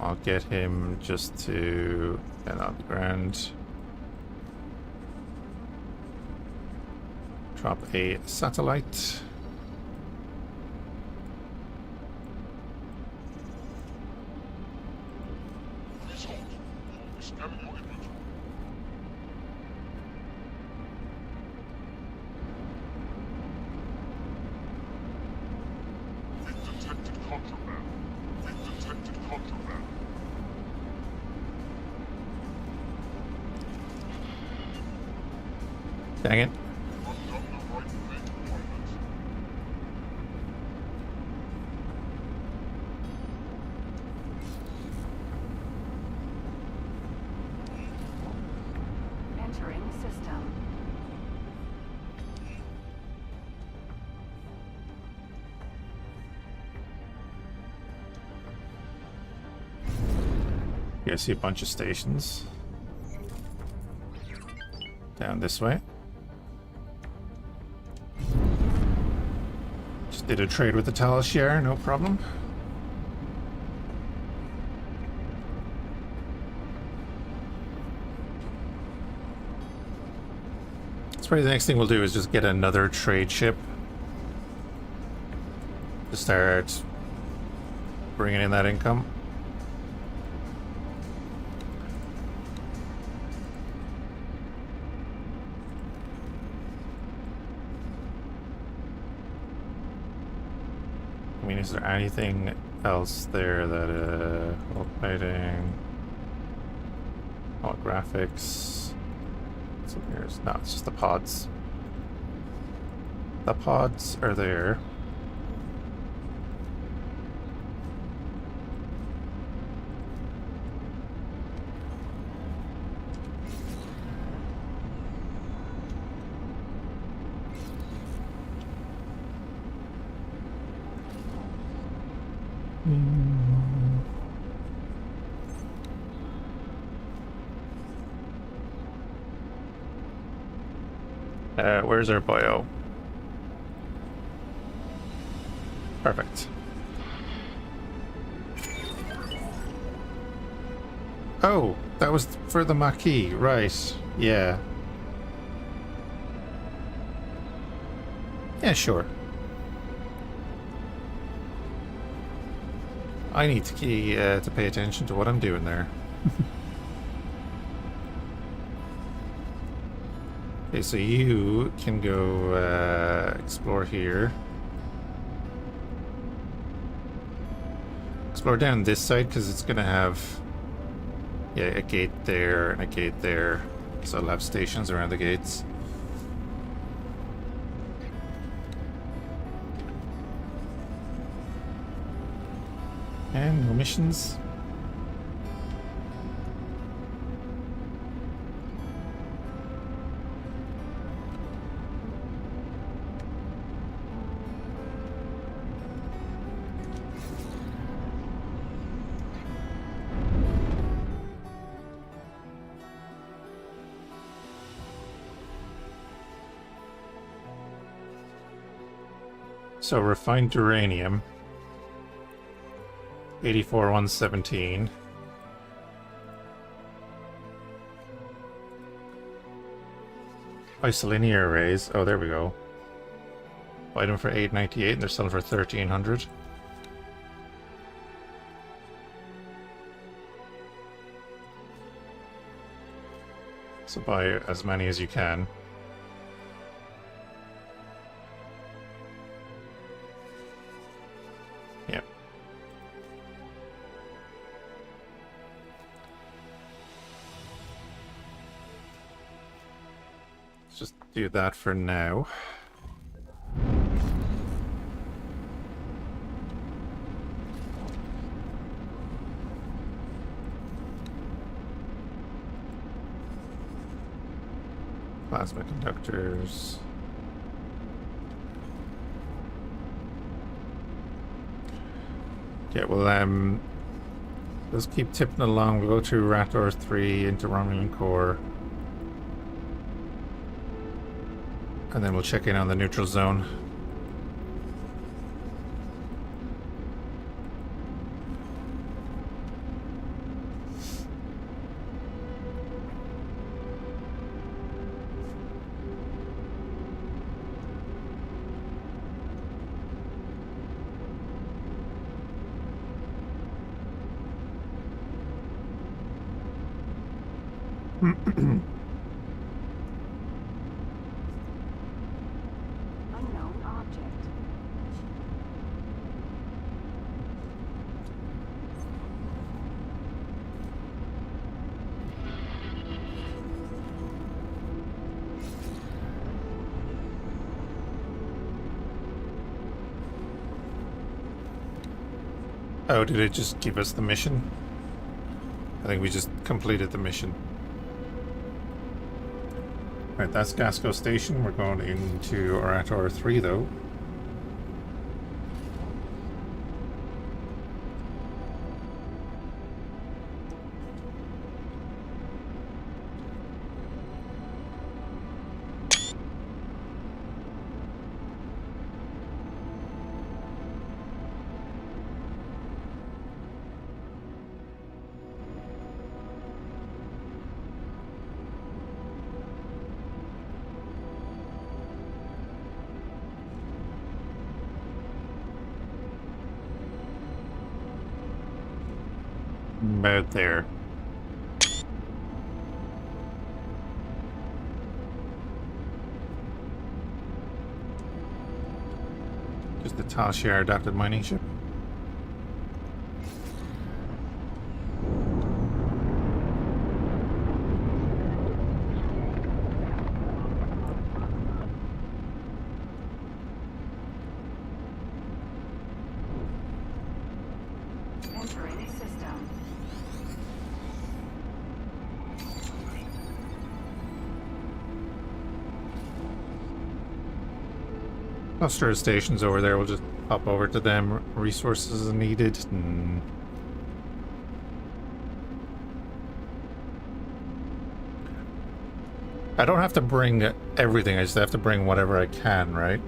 I'll get him just to get on the ground. Drop a satellite. Please hold. Scan your inventory. We've detected contraband. We've detected contraband. Dang it. We've undone the right thing, pilot. Entering system. Yeah, I see a bunch of stations. Down this way. Just did a trade with the Talashare, no problem. That's probably the next thing we'll do is just get another trade ship to start bringing in that income. I mean, is there anything else there that, upgrading, holographics, so here's, no, it's just the pods. The pods are there. Where's our bio? Perfect. Oh, that was for the Maquis, right? Yeah. Yeah, sure. I need to pay attention to what I'm doing there. Okay, so you can go explore here. Explore down this side because it's going to have a gate there and a gate there. So it'll have stations around the gates. And no missions. So refined uranium, 84,117. Isolinear arrays. Oh, there we go. Buy them for 898 and they're selling for 1,300. So buy as many as you can. Yep. Let's just do that for now. Plasma conductors. Yeah, well, let's keep tipping along. We'll go to Rator 3 into Romulan core. And then we'll check in on the neutral zone. Unknown object. Oh, did it just give us the mission? I think we just completed the mission. Right, that's Gasco Station. We're going into Orator 3, though. About there. Just the Talshire adapted mining ship. Entering system. cluster of stations over there. We'll just pop over to them. Resources needed. I don't have to bring everything. I just have to bring whatever I can, right?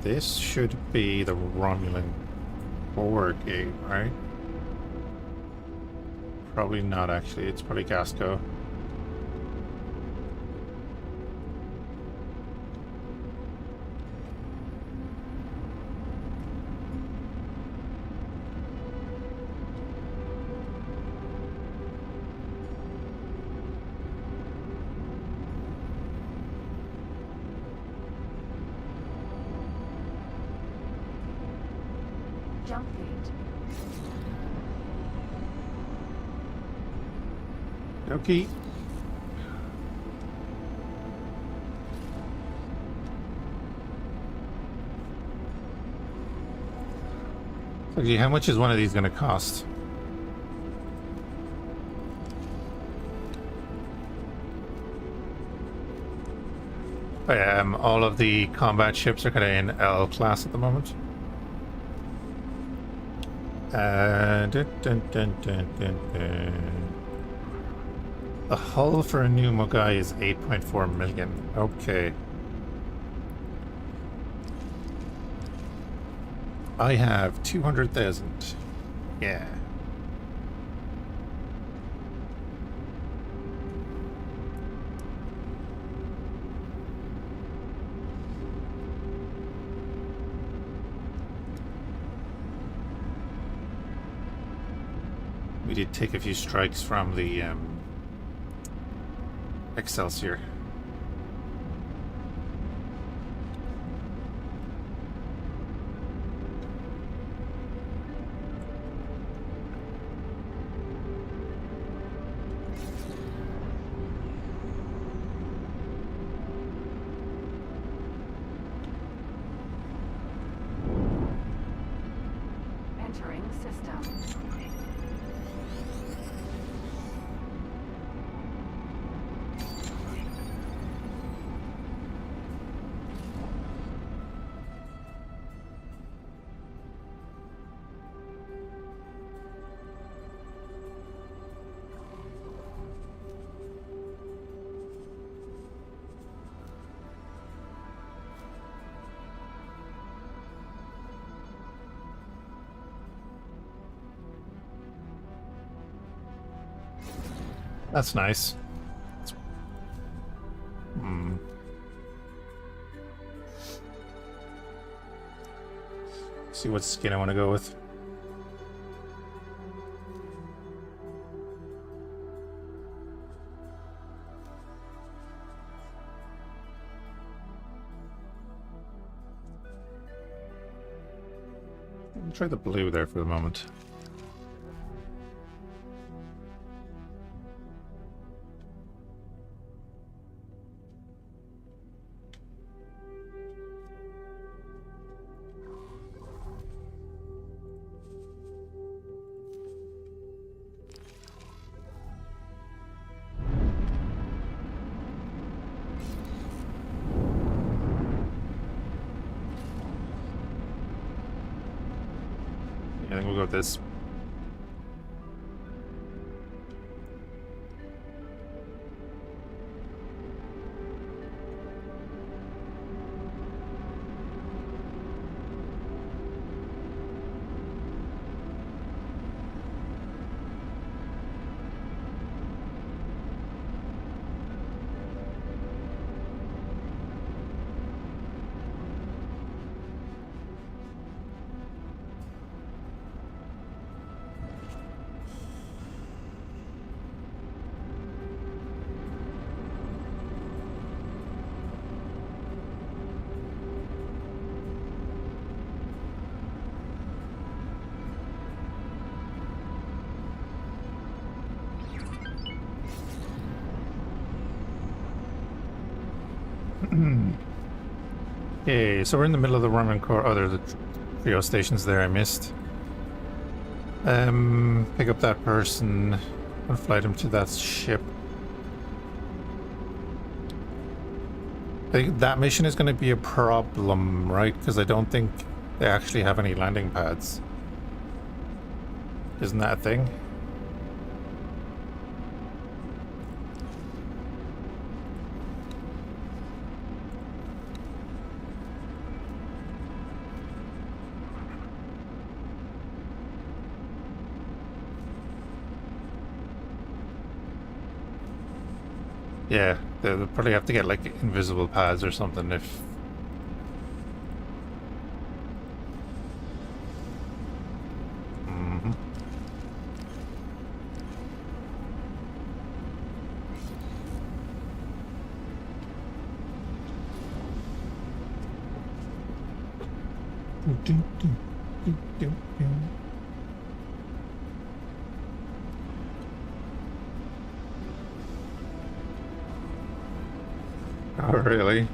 This should be the Romulan board gate, right? Probably not, actually. It's probably Gasco. Jump gate. Okay. Okay, how much is one of these going to cost? All of the combat ships are kind of in L class at the moment. The hull for a new Mogai is 8.4 million. Okay. I have 200,000. Yeah. We did take a few strikes from the Excelsior. Entering system. That's nice. See what skin I want to go with. I'll try the blue there for the moment. I think we'll go with this. Okay, so we're in the middle of the Romulan core. Oh, there's the trio stations there I missed. Pick up that person and fly them to that ship. I think that mission is going to be a problem, right? Because I don't think they actually have any landing pads. Isn't that a thing? Yeah, they'll probably have to get like invisible pads or something if... Mm-hmm. Oh, really?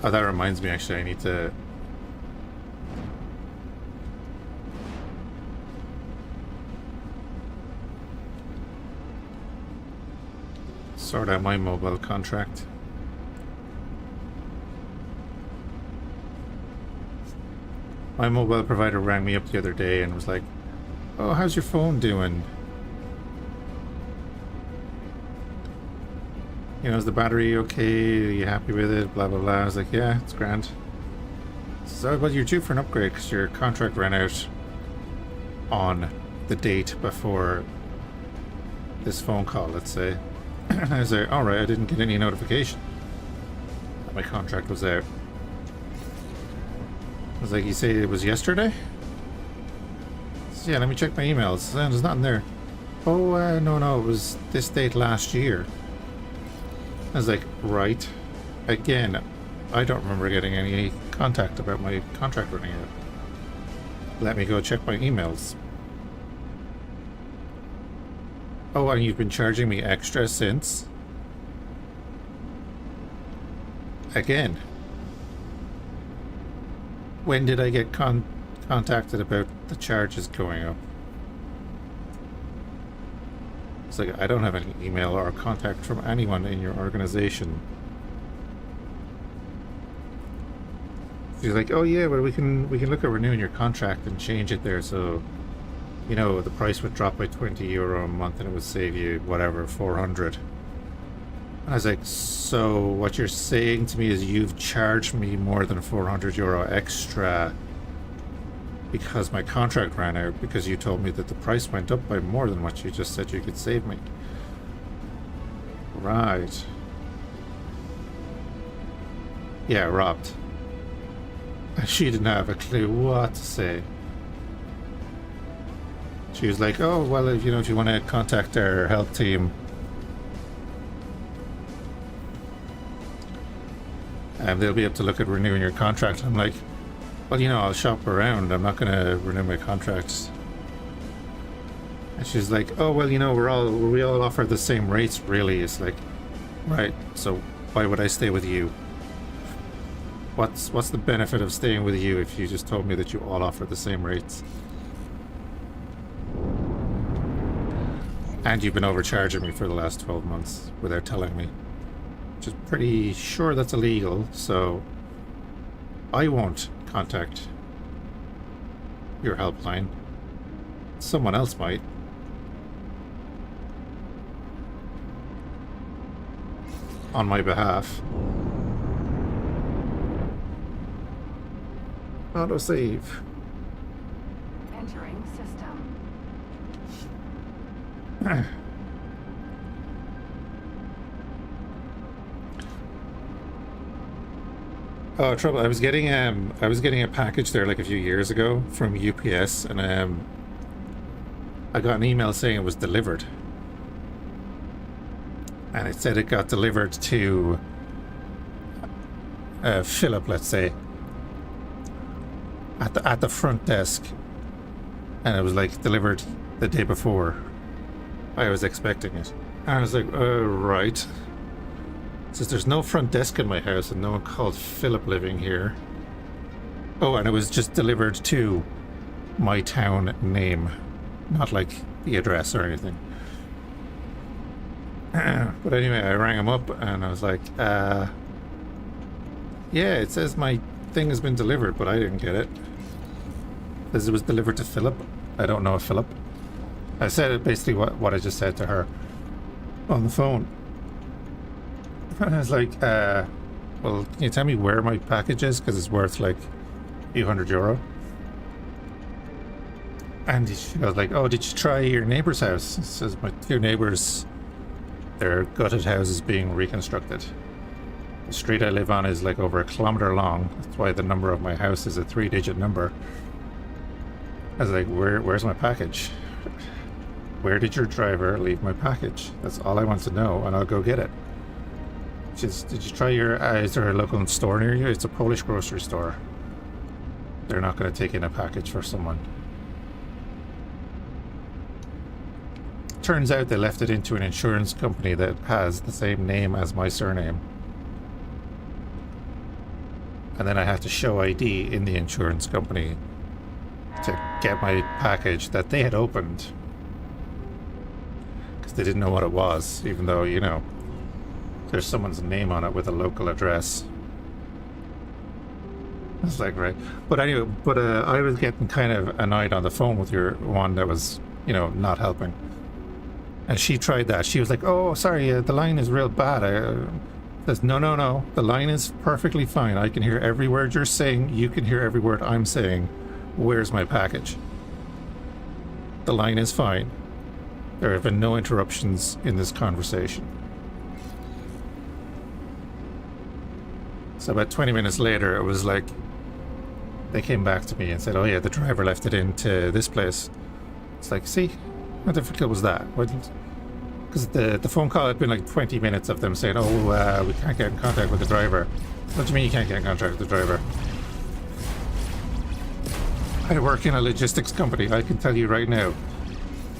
Oh, that reminds me, actually, I need to... sort out my mobile contract. My mobile provider rang me up the other day and was like, "Oh, how's your phone doing? You know, is the battery okay? Are you happy with it? Blah, blah, blah." I was like, "Yeah, it's grand." So, well, you're due for an upgrade because your contract ran out on the date before this phone call, let's say. I was like, "Alright, I didn't get any notification that my contract was out." I was like, "You say it was yesterday?" So, yeah, let me check my emails. There's nothing there. "Oh, no, it was this date last year." I was like, "Right." Again, I don't remember getting any contact about my contract running out. Let me go check my emails. "Oh, and you've been charging me extra since?" Again. When did I get contacted about the charges going up? It's like, I don't have any email or contact from anyone in your organization. She's like, "Oh yeah, well we can look at renewing your contract and change it there so, you know, the price would drop by €20 a month and it would save you whatever, 400. I was like, "So what you're saying to me is you've charged me more than €400 extra because my contract ran out because you told me that the price went up by more than what you just said you could save me." Right. Yeah, robbed. She didn't have a clue what to say. She was like, "Oh, well, if you want to contact our help team, they'll be able to look at renewing your contract." I'm like, "Well, I'll shop around. I'm not going to renew my contract." And she's like, "Oh, well, we all offer the same rates, really." It's like, right, so why would I stay with you? What's the benefit of staying with you if you just told me that you all offer the same rates? And you've been overcharging me for the last 12 months without telling me. Which is pretty sure that's illegal, so I won't contact your helpline. Someone else might. On my behalf. Autosave. Entering system. Oh, trouble. I was getting a package there like a few years ago from UPS, and I got an email saying it was delivered. And it said it got delivered to Philip, let's say, at the front desk, and it was like delivered the day before. I was expecting it. And I was like, right. It says there's no front desk in my house and no one called Philip living here. Oh, and it was just delivered to my town name, not like the address or anything. But anyway, I rang him up and I was like, yeah, it says my thing has been delivered, but I didn't get it. It says it was delivered to Philip. I don't know if Philip. I said it basically what I just said to her on the phone. And I was like, well, can you tell me where my package is? Because it's worth like a few €100. And she was like, oh, did you try your neighbour's house? It says my two neighbours, their gutted house is being reconstructed. The street I live on is like over 1 kilometre long. That's why the number of my house is a 3-digit number. I was like, where's my package? Where did your driver leave my package? That's all I want to know, and I'll go get it. She says, did you try your... is there a local store near you? It's a Polish grocery store. They're not going to take in a package for someone. Turns out they left it into an insurance company that has the same name as my surname. And then I had to show ID in the insurance company to get my package that they had opened. Because they didn't know what it was, even though, you know, there's someone's name on it with a local address. It's like, right. But anyway, I was getting kind of annoyed on the phone with your one that was, you know, not helping. And she tried that. She was like, oh, sorry, the line is real bad. Says, no. The line is perfectly fine. I can hear every word you're saying. You can hear every word I'm saying. Where's my package? The line is fine. There have been no interruptions in this conversation. So about 20 minutes later, it was like, they came back to me and said, oh yeah, the driver left it into this place. It's like, see? How difficult was that? Because the phone call had been like 20 minutes of them saying, oh, we can't get in contact with the driver. What do you mean you can't get in contact with the driver? I work in a logistics company. I can tell you right now,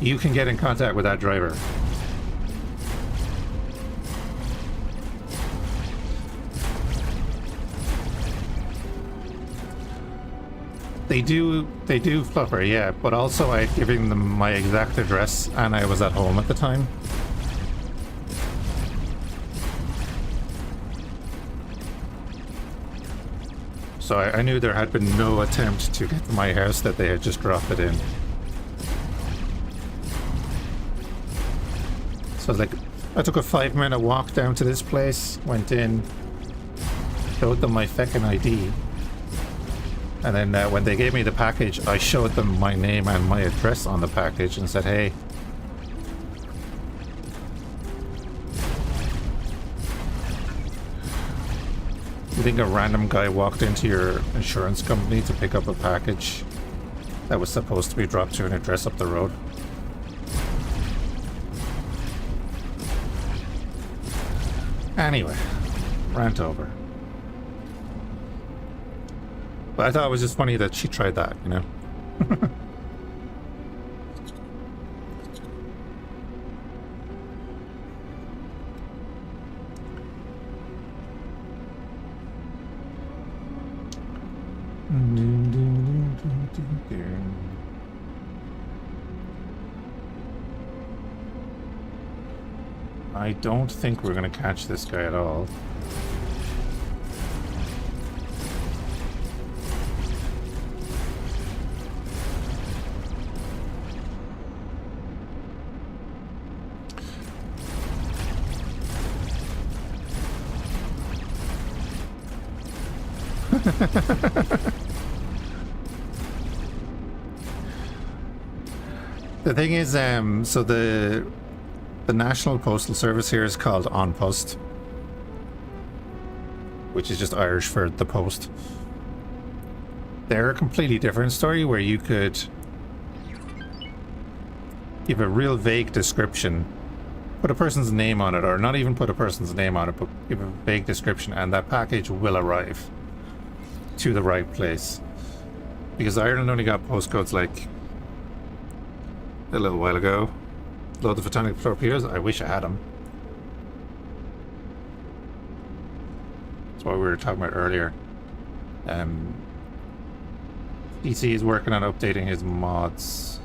you can get in contact with that driver. They do fluffer, yeah, but also I had given them my exact address and I was at home at the time. So I knew there had been no attempt to get to my house, that they had just dropped it in. So like, I took a 5-minute walk down to this place, went in, showed them my feckin' ID. And then when they gave me the package, I showed them my name and my address on the package and said, hey. You think a random guy walked into your insurance company to pick up a package that was supposed to be dropped to an address up the road? Anyway, rant over. But I thought it was just funny that she tried that, you know? I don't think we're gonna catch this guy at all. The thing is, so the National Postal Service here is called On Post, which is just Irish for the post. They're a completely different story where you could give a real vague description, put a person's name on it, or not even put a person's name on it, but give a vague description, and that package will arrive to the right place. Because Ireland only got postcodes like a little while ago. Load the photonic torpedoes. I wish I had them. That's what we were talking about earlier. PC is working on updating his mods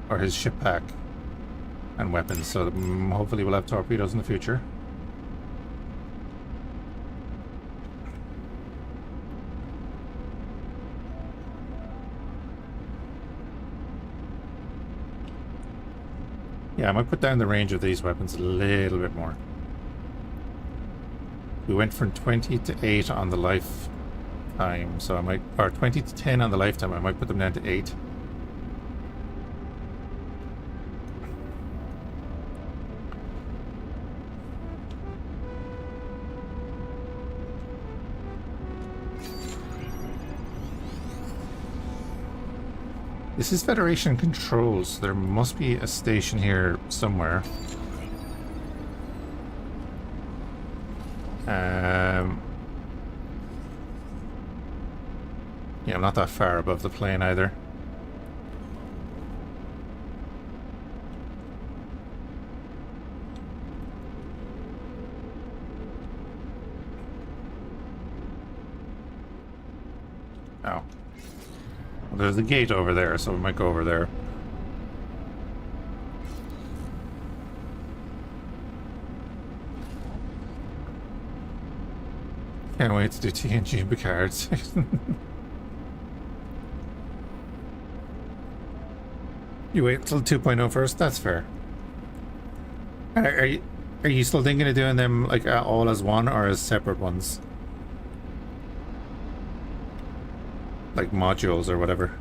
or his ship pack and weapons, so that, hopefully we'll have torpedoes in the future. Yeah, I might put down the range of these weapons a little bit more. We went from 20 to 8 on the lifetime, so I might, or 20 to 10 on the lifetime, I might put them down to 8. This is Federation controls, so there must be a station here somewhere. Yeah, I'm not that far above the plane either. Oh. Well, there's a gate over there, so we might go over there. Can't wait to do TNG and Picard. You wait until 2.0 first? That's fair. Are you still thinking of doing them like all as one or as separate ones? Like modules or whatever.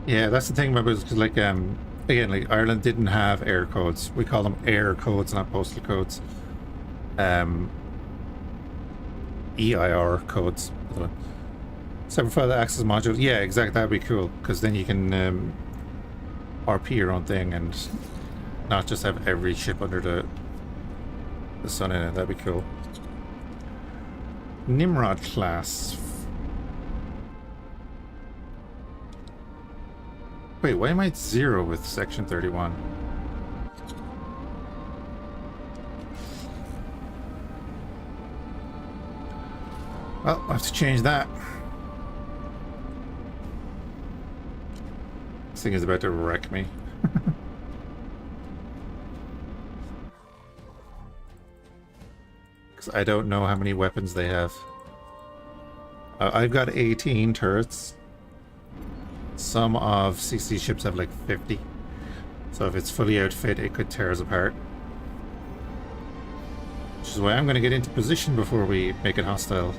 Yeah, that's the thing about it, because like again, like Ireland didn't have air codes. We call them air codes, not postal codes. EIR codes. Separate file access modules. Yeah, exactly. That'd be cool, because then you can RP your own thing and not just have every ship under the sun in it. That'd be cool. Nimrod class. Wait, why am I at 0 with section 31? Well, I'll have to change that. This thing is about to wreck me. Because I don't know how many weapons they have. I've got 18 turrets. Some of CC ships have like 50. So if it's fully outfit, it could tear us apart. Which is why I'm going to get into position before we make it hostile.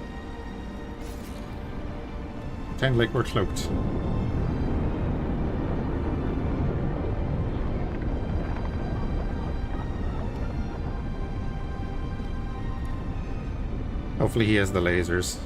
Pretend like we're cloaked. Hopefully he has the lasers.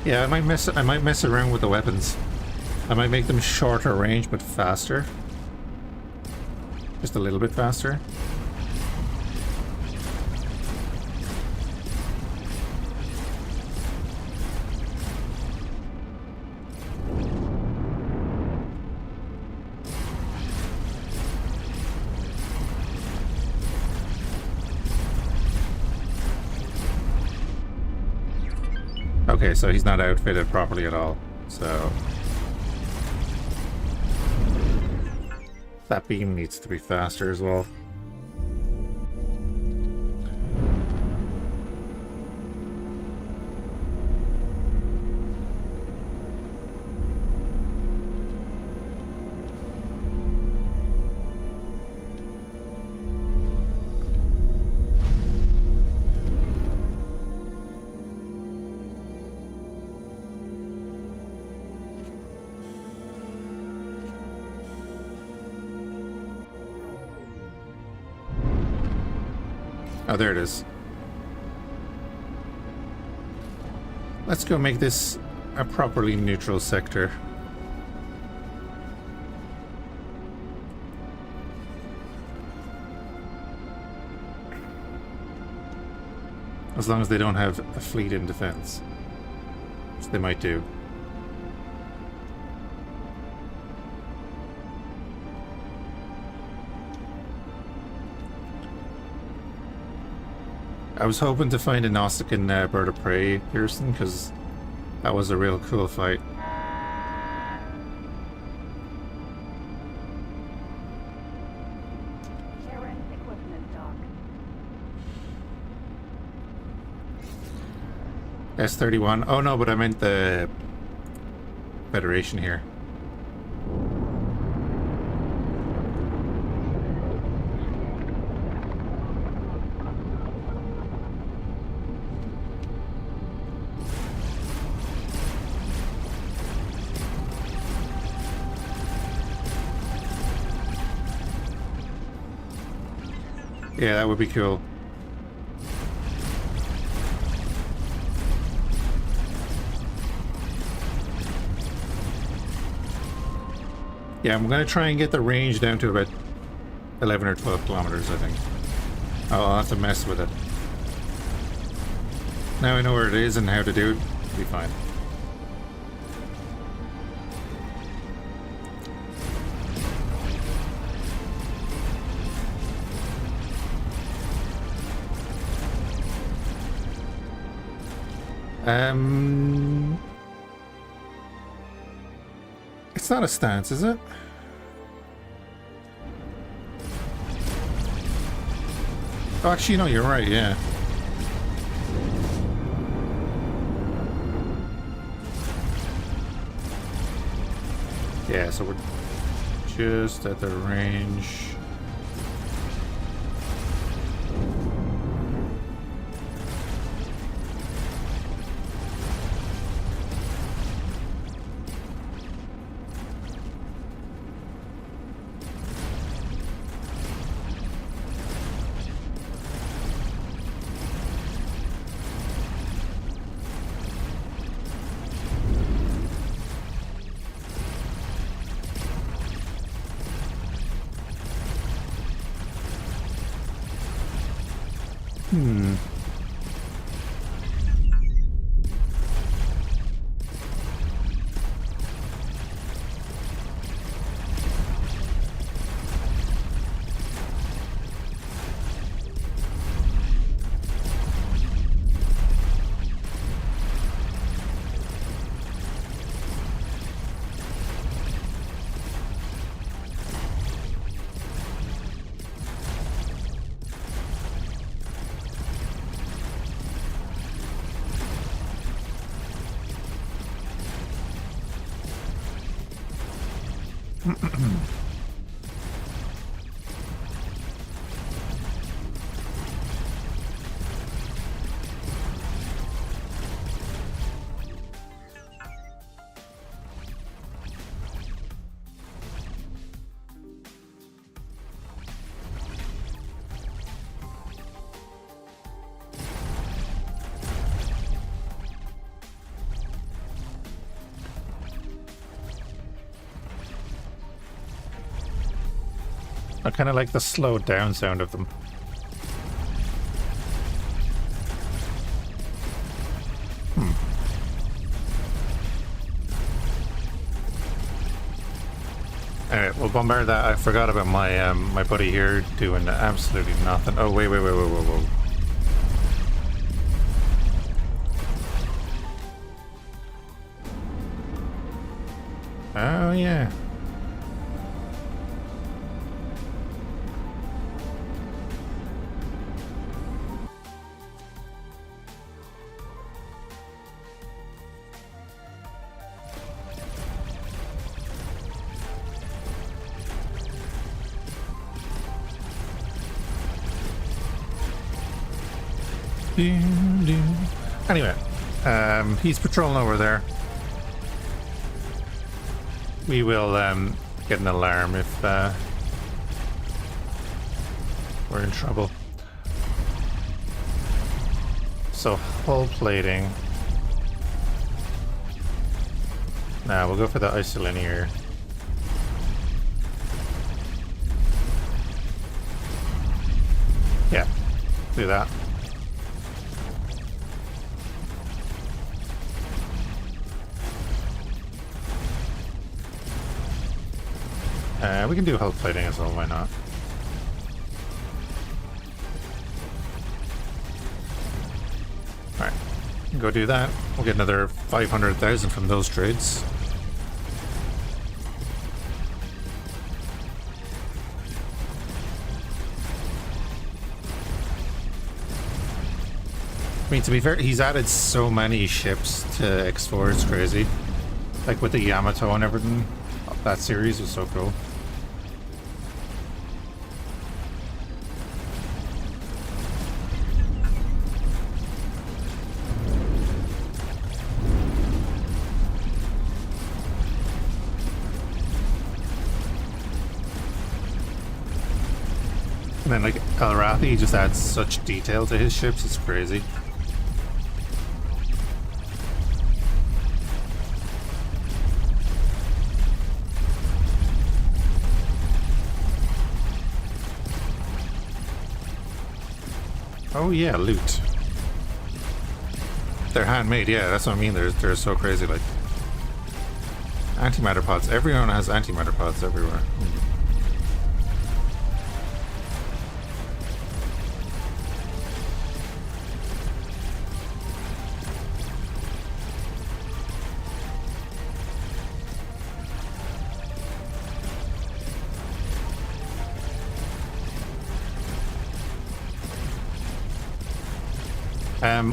Yeah, I might mess around with the weapons. I might make them shorter range but faster. Just a little bit faster. Okay, so he's not outfitted properly at all, so that beam needs to be faster as well. Oh, there it is. Let's go make this a properly neutral sector. As long as they don't have a fleet in defense, which they might do. I was hoping to find a Nausicaan bird of prey, Pearson, because that was a real cool fight. Terran equipment dock. S-31. Oh no, but I meant the Federation here. Yeah, that would be cool. Yeah, I'm gonna try and get the range down to about 11 or 12 kilometers, I think. Oh, I'll have to mess with it. Now I know where it is and how to do it, it'll be fine. It's not a stance, is it? Oh, actually, no, you're right, yeah. Yeah, so we're just at the range. I kind of like the slowed down sound of them. Alright, we'll bombard that. I forgot about my my buddy here doing absolutely nothing. Oh, wait. Oh, yeah. Anyway, he's patrolling over there. We will get an alarm if we're in trouble. So hull plating. Nah, we'll go for the isolinear. Yeah, do that. We can do hull plating as well, why not? Alright, go do that. We'll get another 500,000 from those trades. I mean, to be fair, he's added so many ships to X4, it's crazy. Like with the Yamato and everything, that series was so cool. And then like Elrathi just adds such detail to his ships, it's crazy. Oh yeah, loot. They're handmade, yeah, that's what I mean. They're so crazy, like antimatter pods. Everyone has antimatter pods everywhere.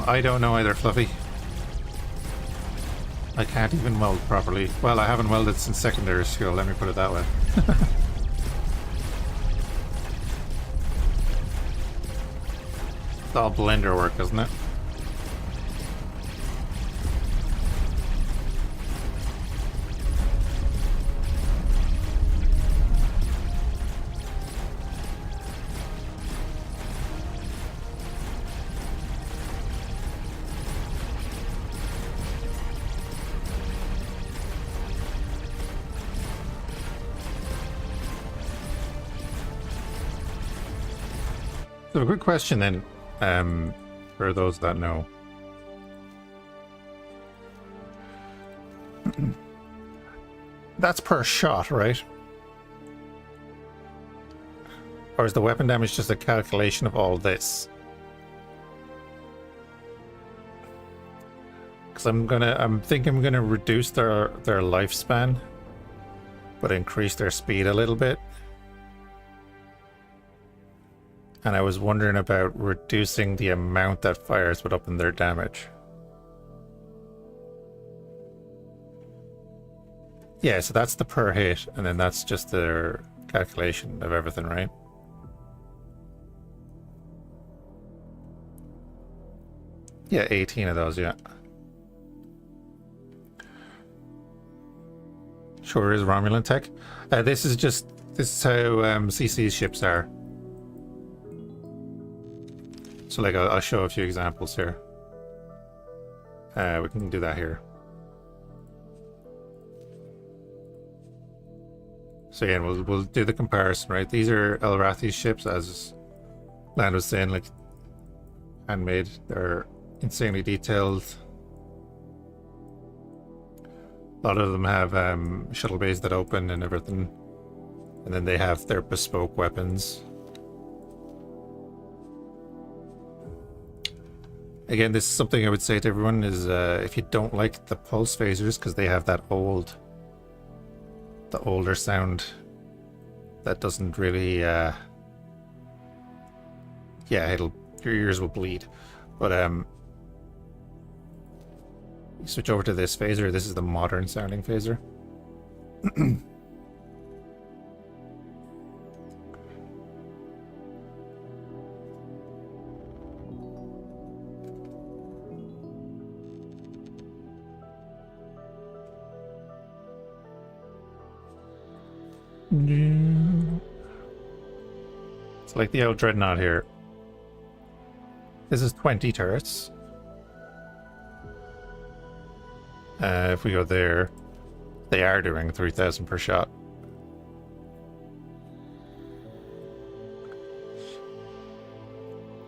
I don't know either, Fluffy. I can't even weld properly. Well, I haven't welded since secondary school, let me put it that way. It's all blender work, isn't it? So a good question then, for those that know. That's per shot, right? Or is the weapon damage just a calculation of all this? Because I'm thinking I'm gonna reduce their lifespan, but increase their speed a little bit. And I was wondering about reducing the amount that fires would up in their damage. Yeah, so that's the per hit, and then that's just their calculation of everything, right? Yeah, 18 of those, yeah. Sure is Romulan tech. This is how CC's ships are. So like I'll show a few examples here. We can do that here. So yeah, we'll do the comparison, right? These are Elrathi's ships, as Land was saying, like handmade. They're insanely detailed. A lot of them have shuttle bays that open and everything, and then they have their bespoke weapons. Again, this is something I would say to everyone is if you don't like the pulse phasers, because they have that the older sound that doesn't really yeah, your ears will bleed. But you switch over to this phaser. This is the modern sounding phaser. It's like the old Dreadnought here. This is 20 turrets. If we go there, they are doing 3,000 per shot.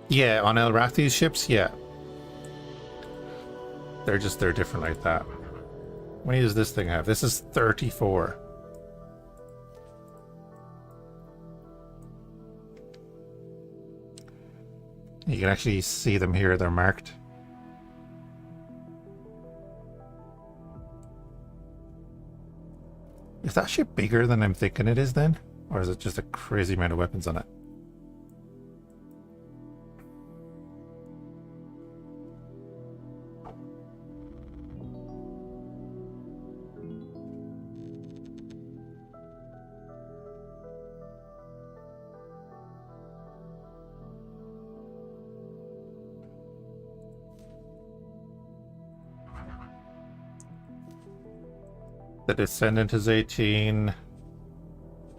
Yeah, on El Rathi's ships, yeah. They're different like that. How many does this thing have? This is 34. You can actually see them here, they're marked. Is that ship bigger than I'm thinking it is then? Or is it just a crazy amount of weapons on it? The Descendant is 18.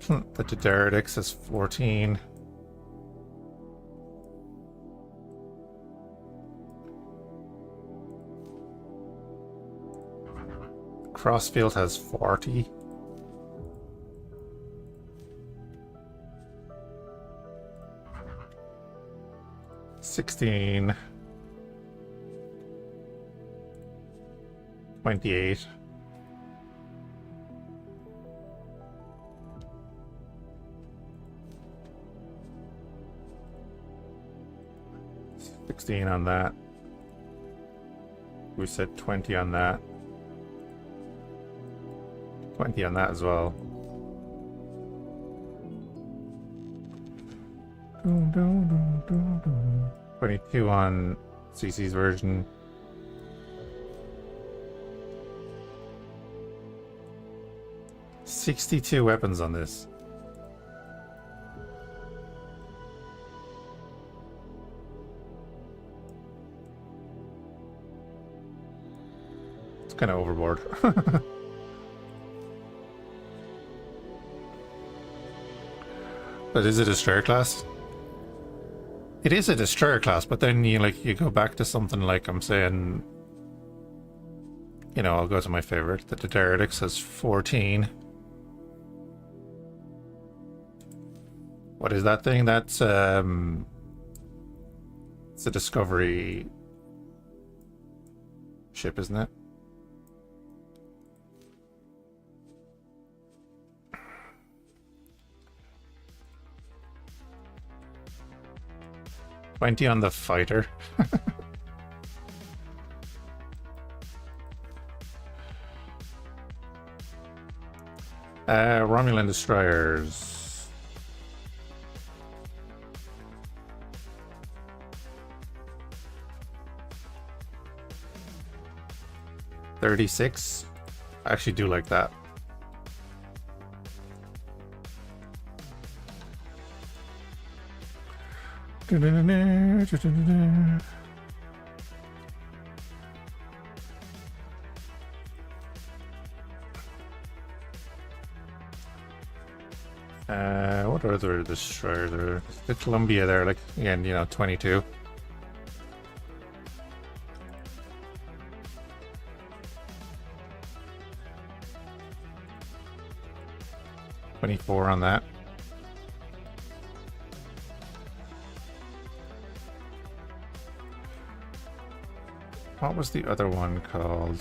The Daenerys is 14. Crossfield has 40. $16. 28. On that. We said 20 on that. 20 on that as well. 22 on CC's version. $62 weapons on this. Kind of overboard. But is it a destroyer class? It is a destroyer class, but then you go back to something like I'm saying, you know, I'll go to my favorite. The Daenerys has 14. What is that thing? That's it's a Discovery ship, isn't it? $20 on the fighter. Romulan destroyers. $36. I actually do like that. What other destroyers are the Columbia there? Like again, you know, 22. $24 on that. What was the other one called?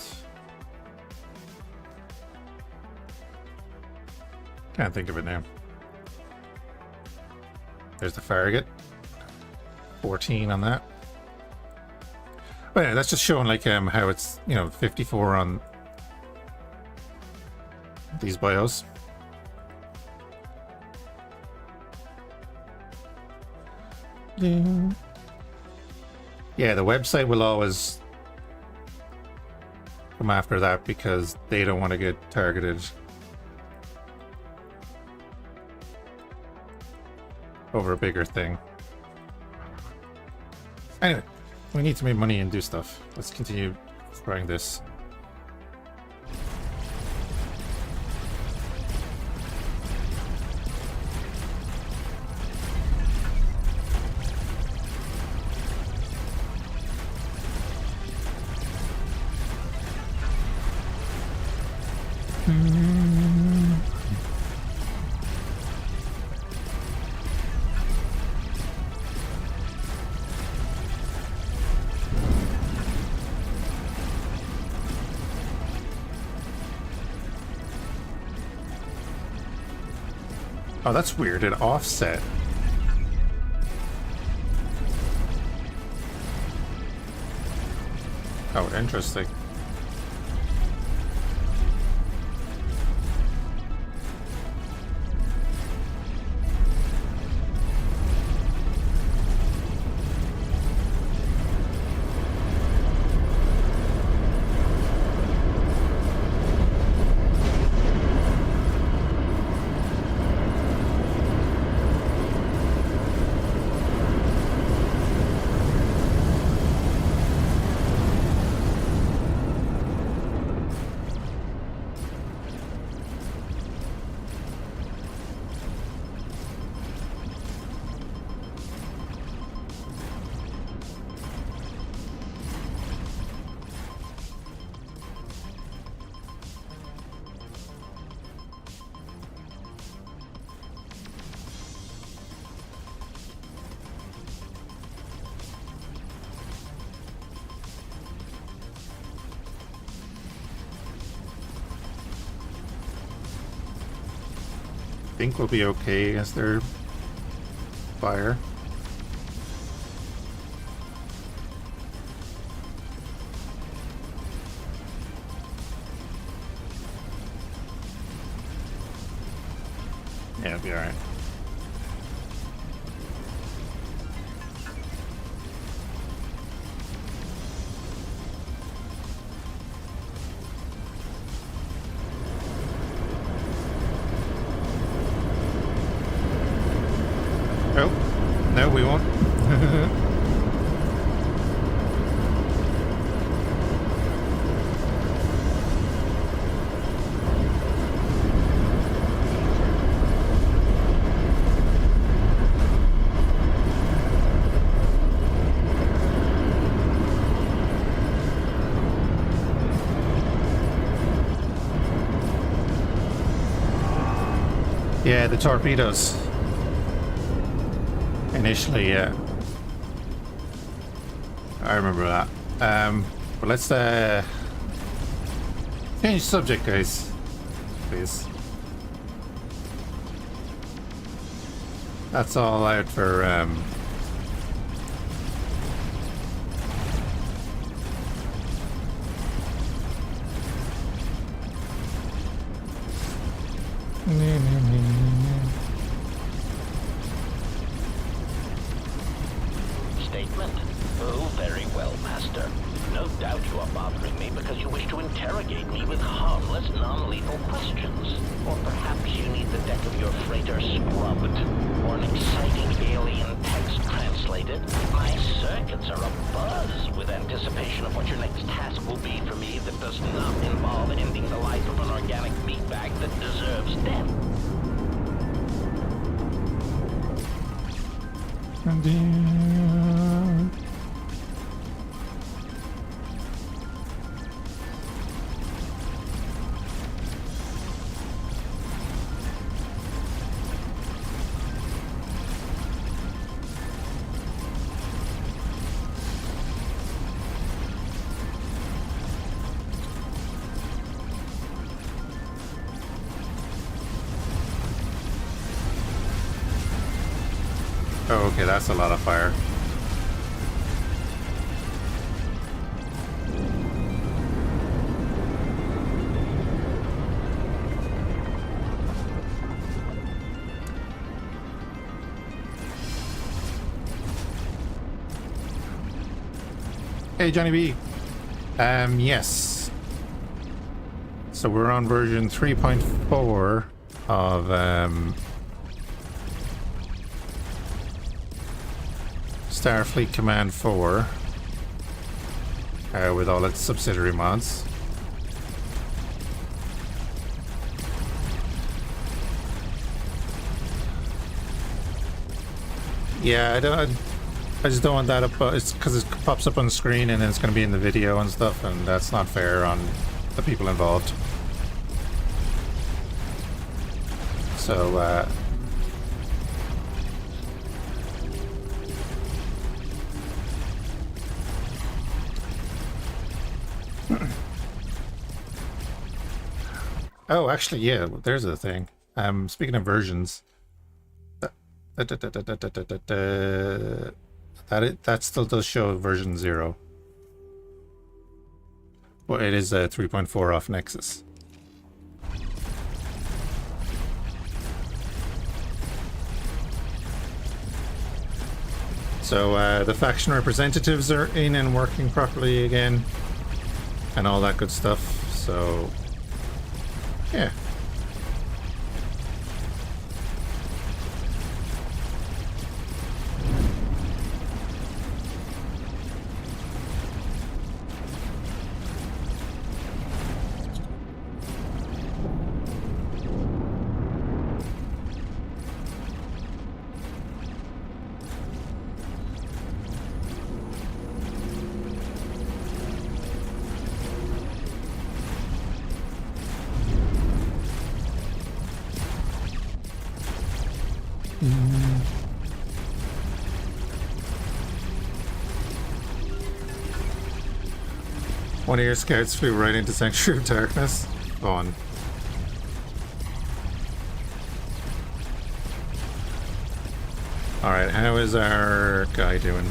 Can't think of it now. There's the Farragut. 14 on that. But yeah, that's just showing like how it's, you know, 54 on these bios. Yeah, the website will always come after that because they don't want to get targeted over a bigger thing. Anyway, we need to make money and do stuff. Let's continue trying this. Oh, that's weird. It offset. Oh, interesting. Think we'll be okay against their fire. Yeah, it'll be alright. Oh, no, we won't. Yeah, the torpedoes. Initially, yeah. I remember that. But let's change subject, guys. Please. That's all out for Statement? Oh, very well, Master. No doubt you are bothering me because you wish to interrogate me with harmless, non-lethal questions. Or perhaps you need the deck of your freighter scrubbed. Or an exciting alien text translated. My circuits are abuzz with anticipation of what your next task will be for me that does not involve ending the life of an organic meatbag that deserves death. Oh, okay, that's a lot of fire. Hey, Johnny B. Yes. So we're on version 3.4 of Starfleet Command 4 with all its subsidiary mods. Yeah, I just don't want that up. It's because it pops up on the screen and then it's going to be in the video and stuff, and that's not fair on the people involved. So, oh, actually, yeah, there's the thing. Speaking of versions, that still does show version 0. Well, it is a 3.4 off Nexus. So the faction representatives are in and working properly again, and all that good stuff. So, yeah. One of your scouts flew right into Sanctuary of Darkness. Fun. Alright, how is our guy doing?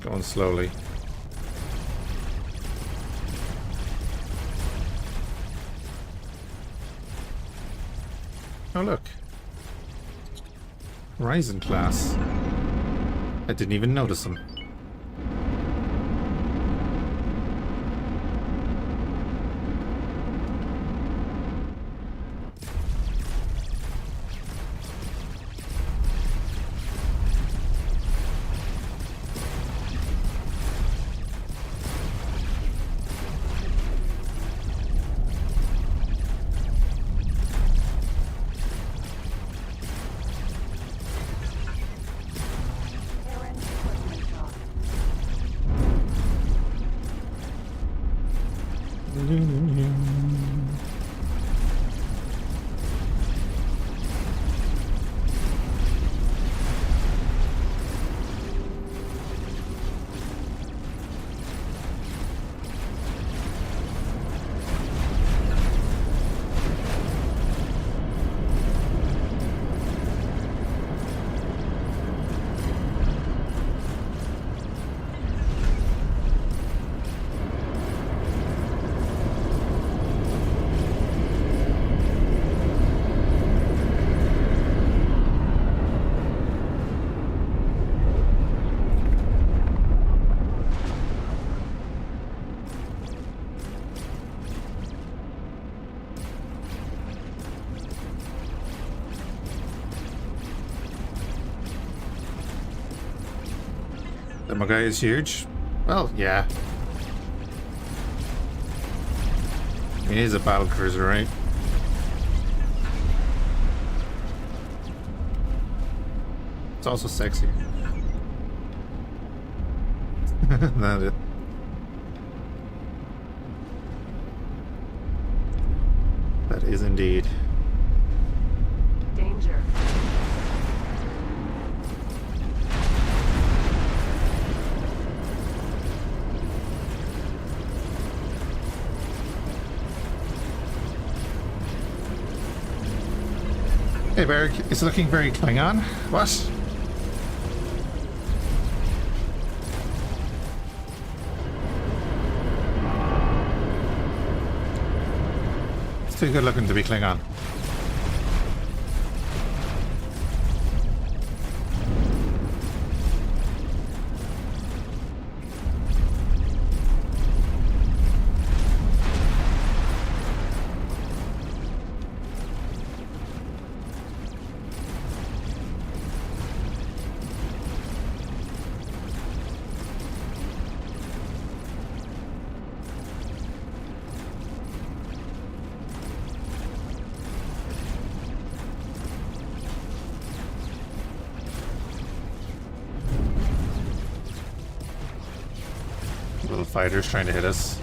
Going slowly. Oh look. Horizon class. I didn't even notice him. Errant equipment dock. That my guy is huge? Well, yeah. I mean, he's a battle cruiser, right? It's also sexy. That it. That is indeed. Danger. Hey, Barrick, it's looking very Klingon. What? It's too good looking to be Klingon. Little fighters trying to hit us.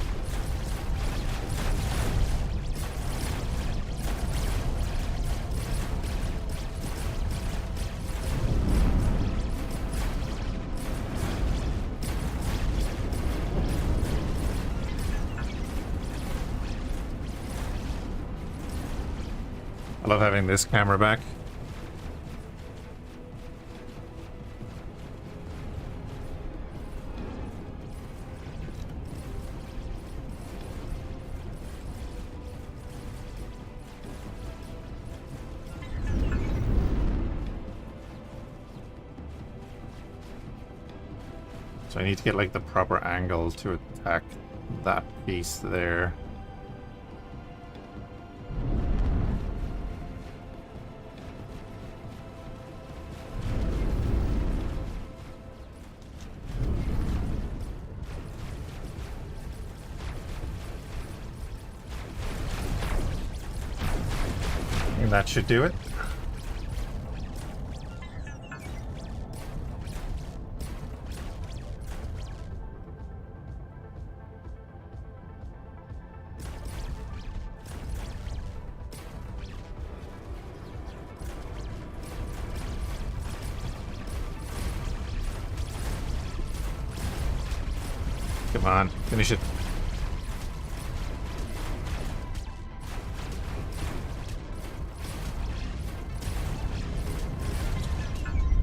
love having this camera back. So I need to get like the proper angle to attack that piece there. And that should do it. Come on, finish it.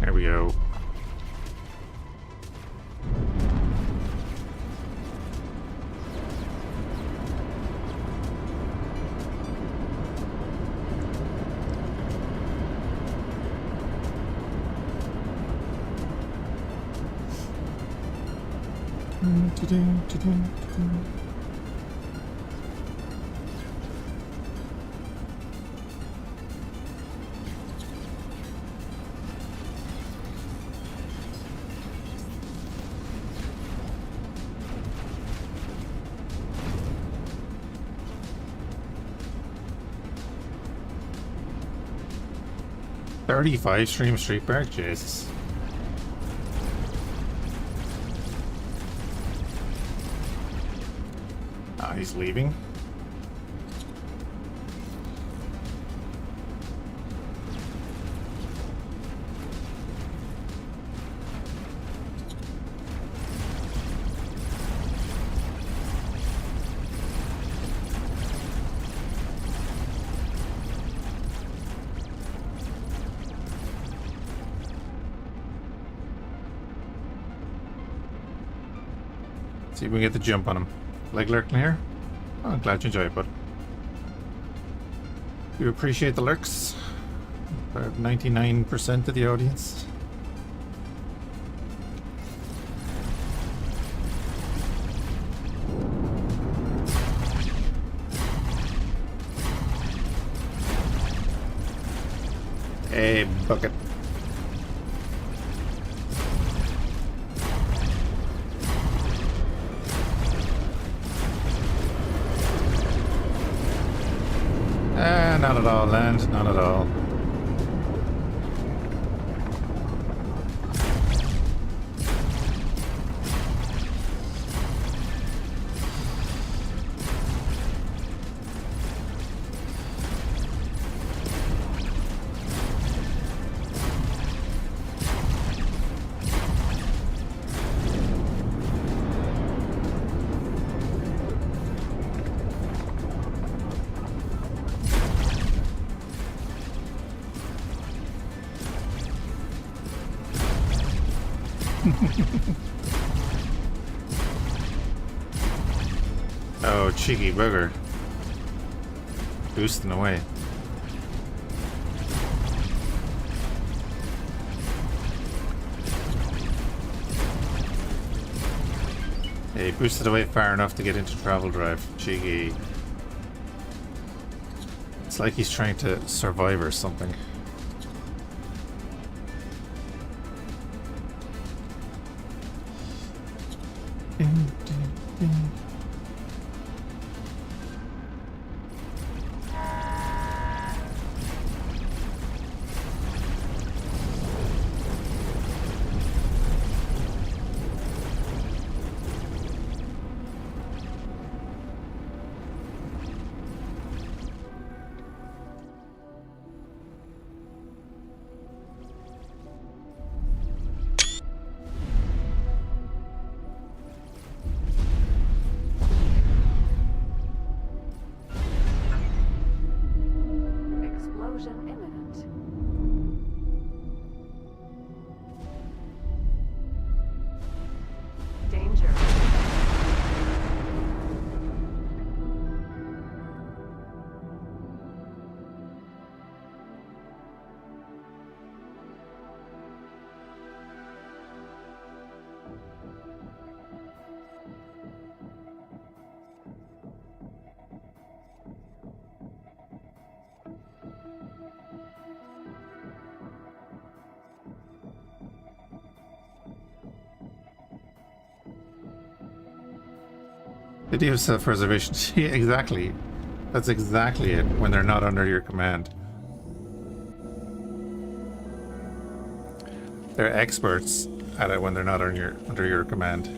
There we go. $35 stream street bar, Jesus. Ah, he's leaving. See if we can get the jump on him. Leg lurking here? Oh, I'm glad you enjoy it, bud. You appreciate the lurks? About 99% of the audience. Hey, bucket. Not at all, land. Not at all. Oh, cheeky booger. Boosting away. Yeah, he boosted away far enough to get into travel drive. Cheeky. It's like he's trying to survive or something. They do have self-preservation. Yeah, exactly. That's exactly it, when they're not under your command. They're experts at it when they're not under your command.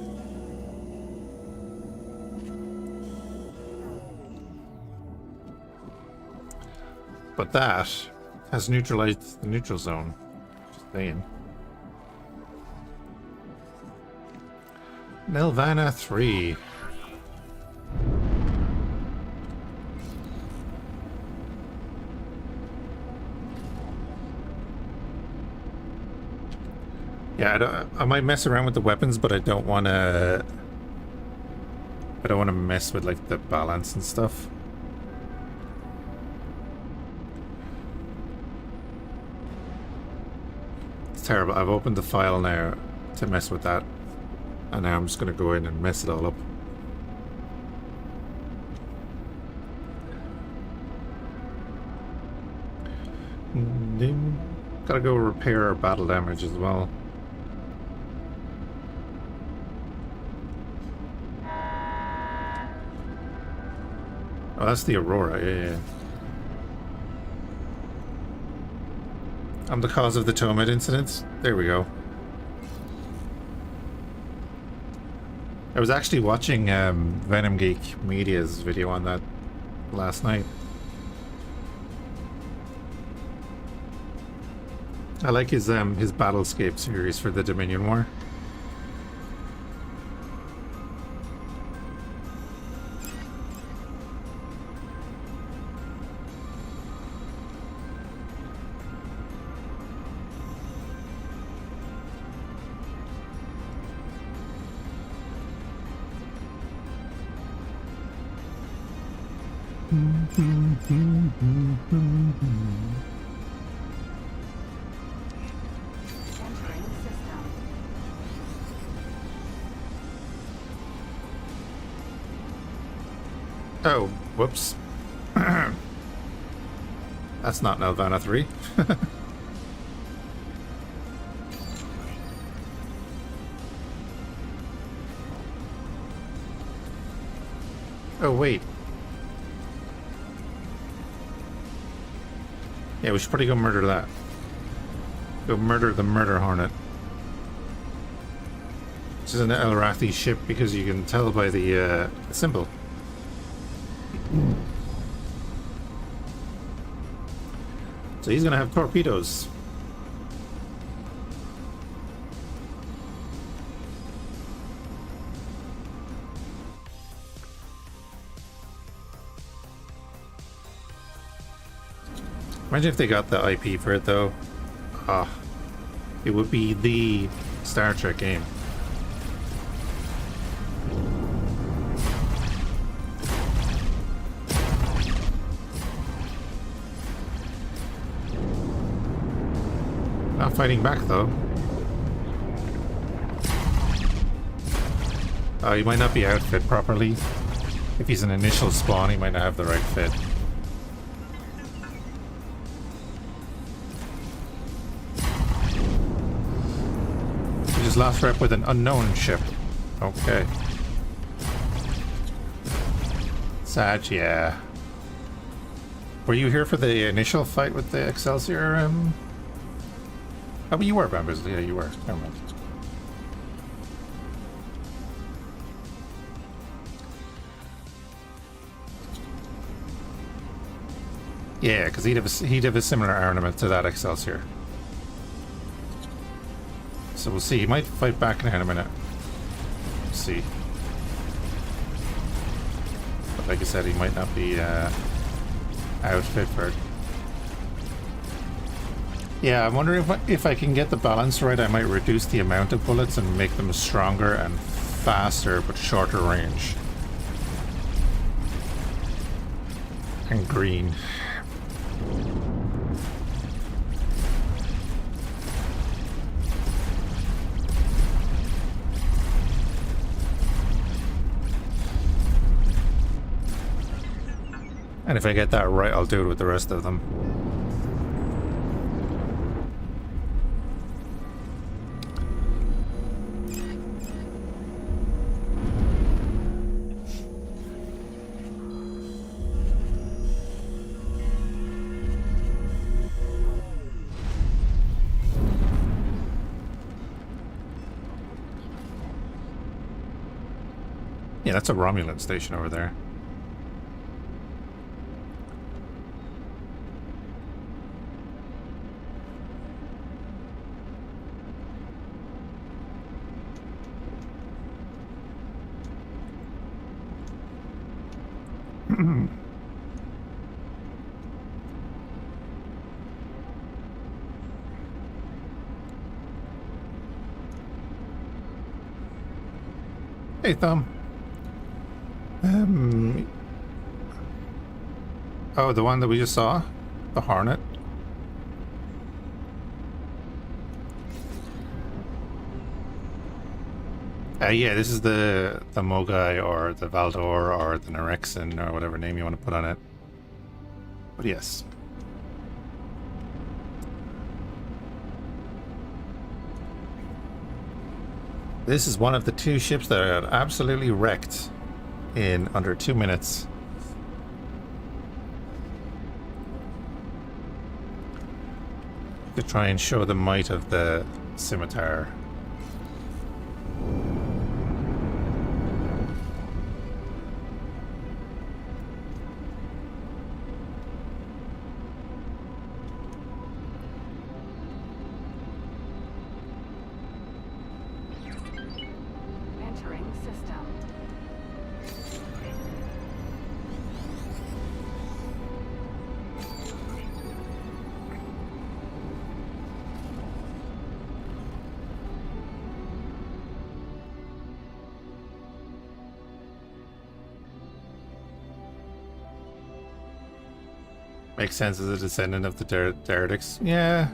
But that has neutralized the neutral zone. Just saying. Nelvana 3. Yeah, I might mess around with the weapons, but I don't want to. I don't want to mess with like the balance and stuff. It's terrible. I've opened the file now to mess with that, and now I'm just going to go in and mess it all up. Gotta go repair our battle damage as well. Oh, that's the Aurora, yeah. I'm the cause of the Tomid incident. There we go. I was actually watching Venom Geek Media's video on that last night. I like his Battlescape series for the Dominion War. Entering system. Oh, whoops. That's not Nelvana 3. Oh, wait. Yeah, we should probably go murder that. Go murder the Murder Hornet. This is an Elrathi ship because you can tell by the symbol. So he's gonna have torpedoes. Imagine if they got the IP for it though. Ah, it would be the Star Trek game. Not fighting back though. He might not be outfit properly. If he's an initial spawn, he might not have the right fit. We just last rep with an unknown ship. Okay. Cead, yeah. Were you here for the initial fight with the Excelsior? Oh, but you were, Bambus. Yeah, you were. Never mind. Yeah, because he'd have a similar armament to that Excelsior. So we'll see. He might fight back in a minute. We'll see. But like I said, he might not be outfit for it. Yeah, I'm wondering if I can get the balance right, I might reduce the amount of bullets and make them stronger and faster, but shorter range. And green. And if I get that right, I'll do it with the rest of them. Yeah, that's a Romulan station over there. Hey, Thumb. Oh, the one that we just saw? The Hornet? Yeah, this is the Mogai or the Valdor or the Narexin or whatever name you want to put on it. But yes. This is one of the two ships that got absolutely wrecked in under 2 minutes. To try and show the might of the scimitar. Entering system. Makes sense as a descendant of the Deredics. Yeah.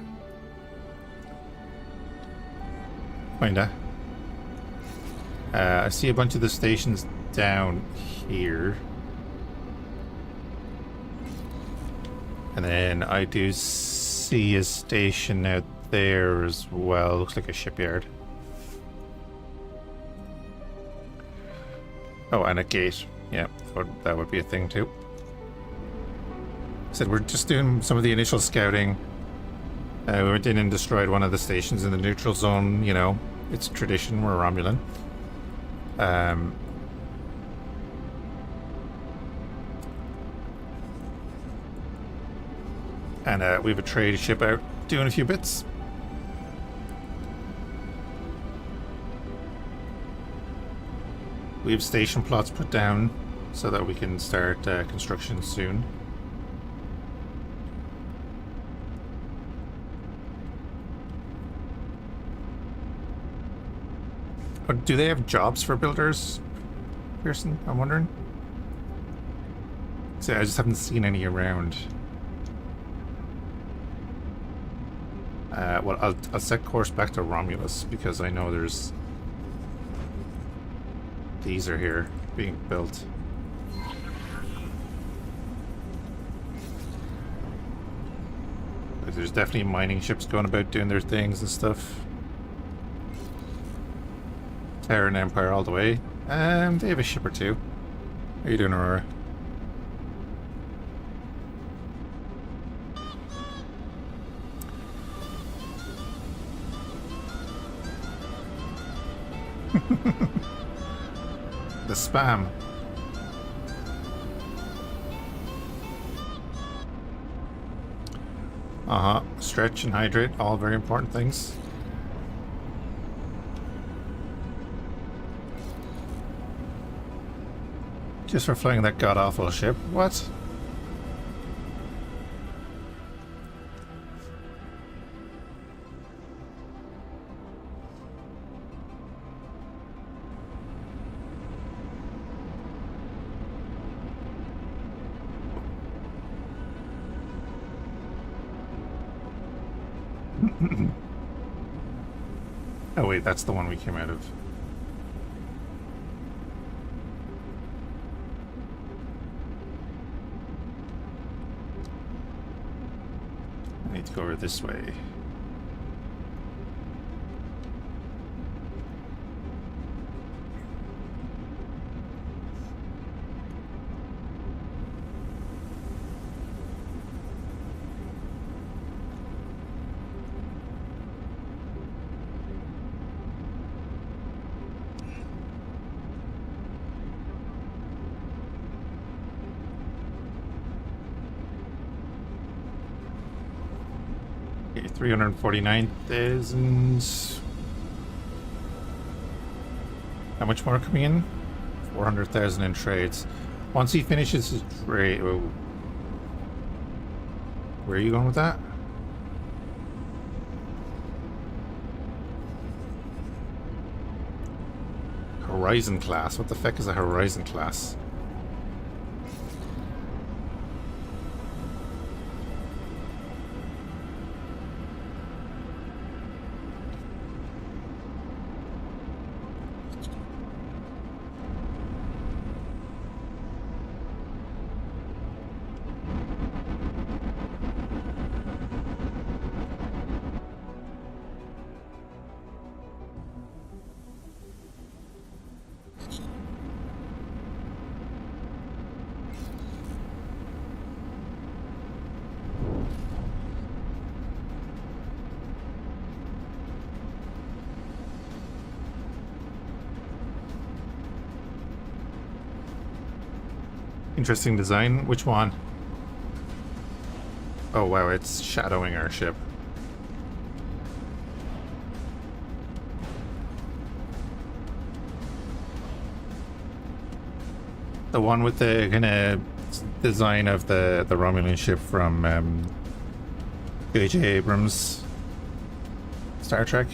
Kinda. I see a bunch of the stations down here. And then I do see a station out there as well. Looks like a shipyard. Oh, and a gate. Yeah, that would be a thing too. Said we're just doing some of the initial scouting. We went in and destroyed one of the stations in the neutral zone. You know, it's tradition. We're Romulan. And we have a trade ship out doing a few bits. We have station plots put down so that we can start construction soon. Oh, do they have jobs for builders, Pearson? I'm wondering. See, I just haven't seen any around. Well, I'll set course back to Romulus because I know there's... These are here being built. There's definitely mining ships going about doing their things and stuff. Terran Empire all the way. They have a ship or two. How you doing, Aurora? The spam. Stretch and hydrate, all very important things. Just for flying that god-awful ship. What? Oh wait, that's the one we came out of. I need to go over this way. 349,000. How much more coming in? 400,000 in trades. Once he finishes his trade... Oh. Where are you going with that? Horizon class. What the fuck is a Horizon class? Interesting design. Which one? Oh wow, it's shadowing our ship. The one with the kind of design of the Romulan ship from J.J. Abrams' Star Trek.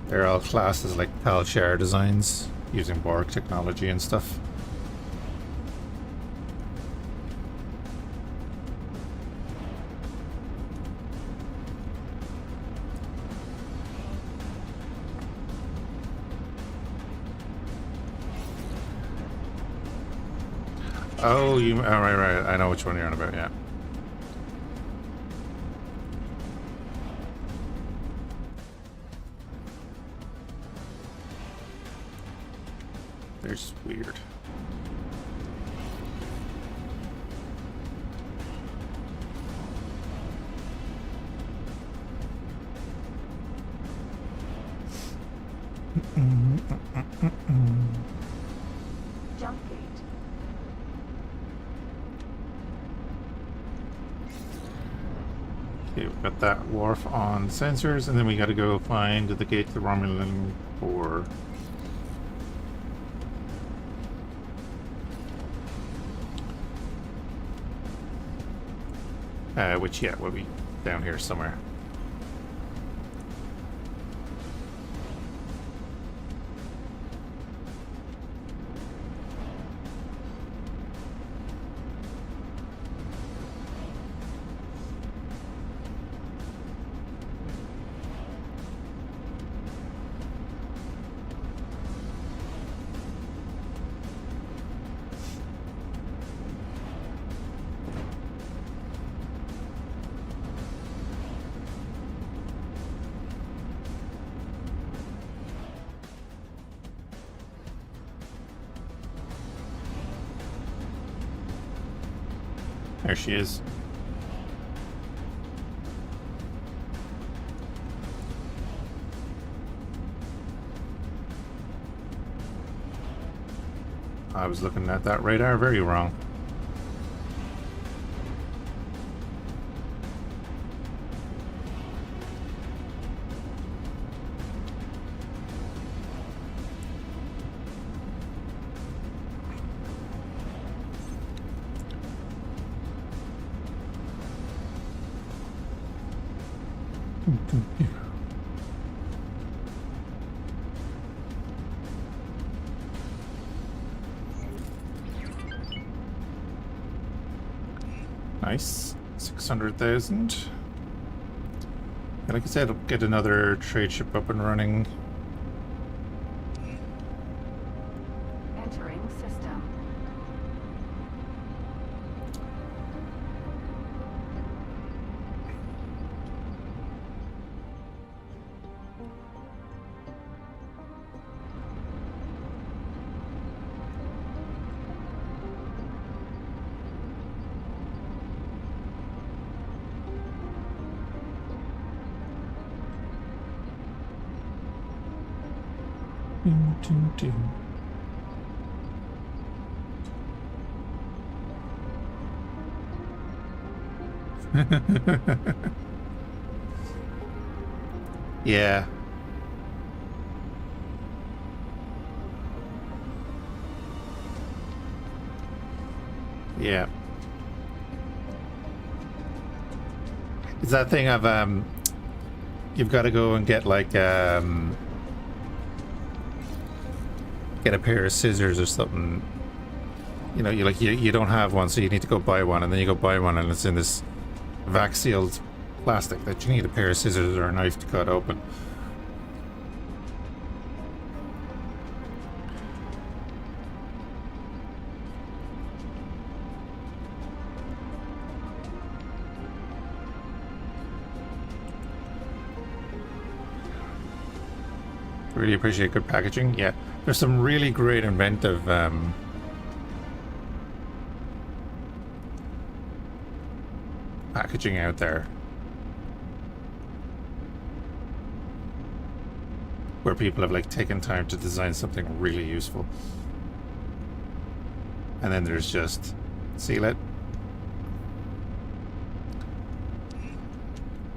They're all classed as like Tal Shiar designs using Borg technology and stuff. Oh, you... Oh, right. I know which one you're on about, yeah. They're just weird. Jump gate. Okay, we've got that wharf on sensors, and then we gotta go find the gate to the Romulan core. Which, yeah, will be down here somewhere. There she is. I was looking at that radar very wrong. Nice. 600,000. And like I said, I'll get another trade ship up and running. Entering system. Yeah. Yeah. It's that thing of you've got to go and get like get a pair of scissors or something. You know, you don't have one, so you need to go buy one, and then you go buy one, and it's in this vac sealed plastic that you need a pair of scissors or a knife to cut open. Really appreciate good packaging. Yeah, there's some really great inventive packaging out there where people have like taken time to design something really useful, and then there's just seal it.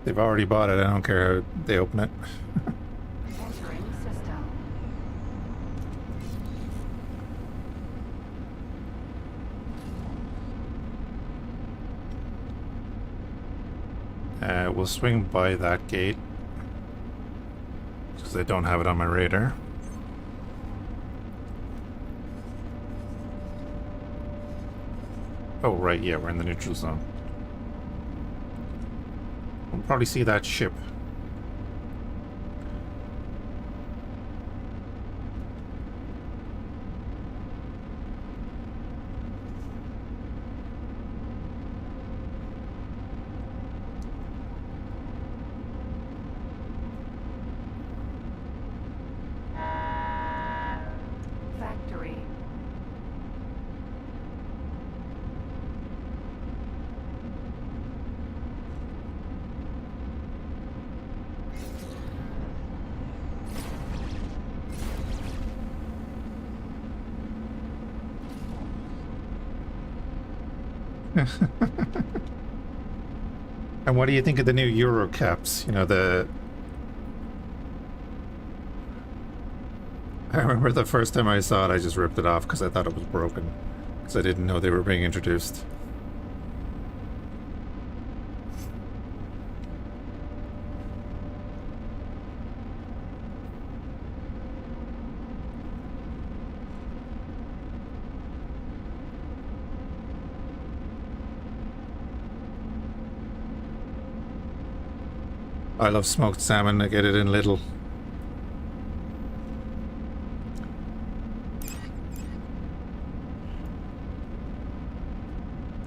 They've already bought it. I don't care how they open it. Entering system. We'll swing by that gate because I don't have it on my radar. Oh, right, yeah, we're in the neutral zone. We'll probably see that ship. Factory. And what do you think of the new Euro caps? You know, I remember the first time I saw it, I just ripped it off because I thought it was broken. Because I didn't know they were being introduced. I love smoked salmon. I get it in Lidl.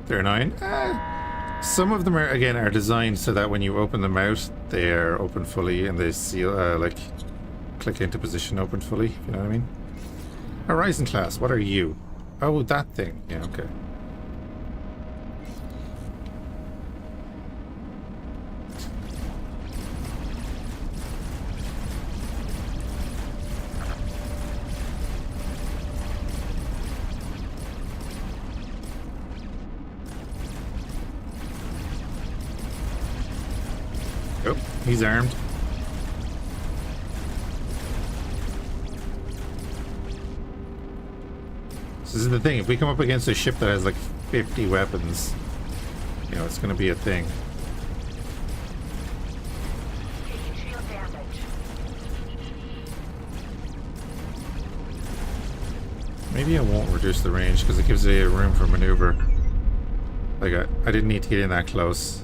They're annoying. Some of them are designed so that when you open them out, they are open fully and they seal like click into position open fully. If you know what I mean? Horizon class. What are you? Oh, that thing. Yeah. Okay. Oh, he's armed. This is the thing, if we come up against a ship that has like 50 weapons, you know, it's gonna be a thing. Taking shield damage. Maybe I won't reduce the range because it gives you room for maneuver. Like, I didn't need to get in that close.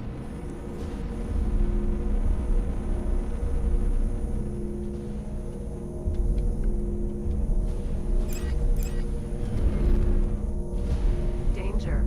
Danger.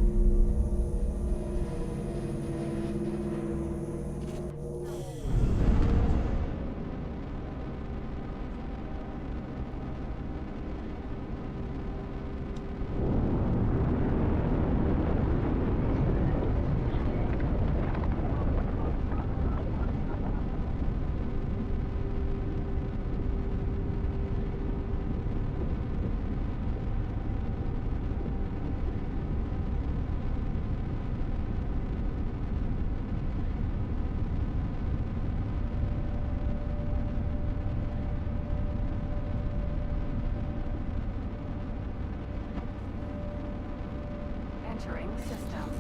Entering system.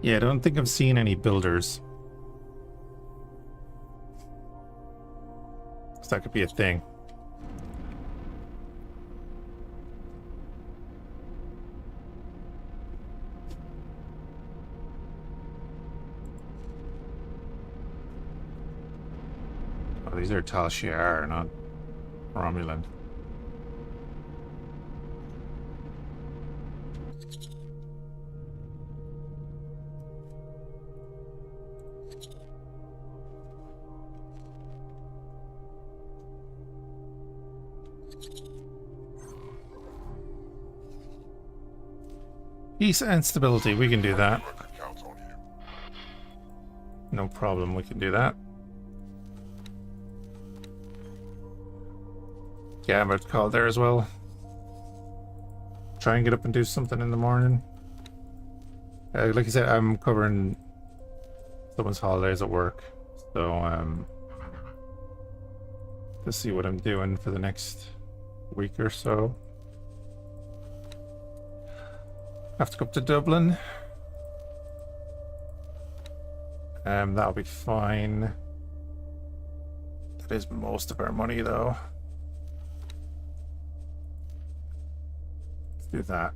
Yeah, I don't think I've seen any builders. So that could be a thing. Oh, these are Tal Shiar, not Romulan. Peace and stability, we can do that. I can count on you. No problem, we can do that. Yeah, I'm about to call there as well. Try and get up and do something in the morning. Like I said, I'm covering someone's holidays at work. So, to see what I'm doing for the next week or so. Have to go up to Dublin. That'll be fine. That is most of our money, though. Let's do that.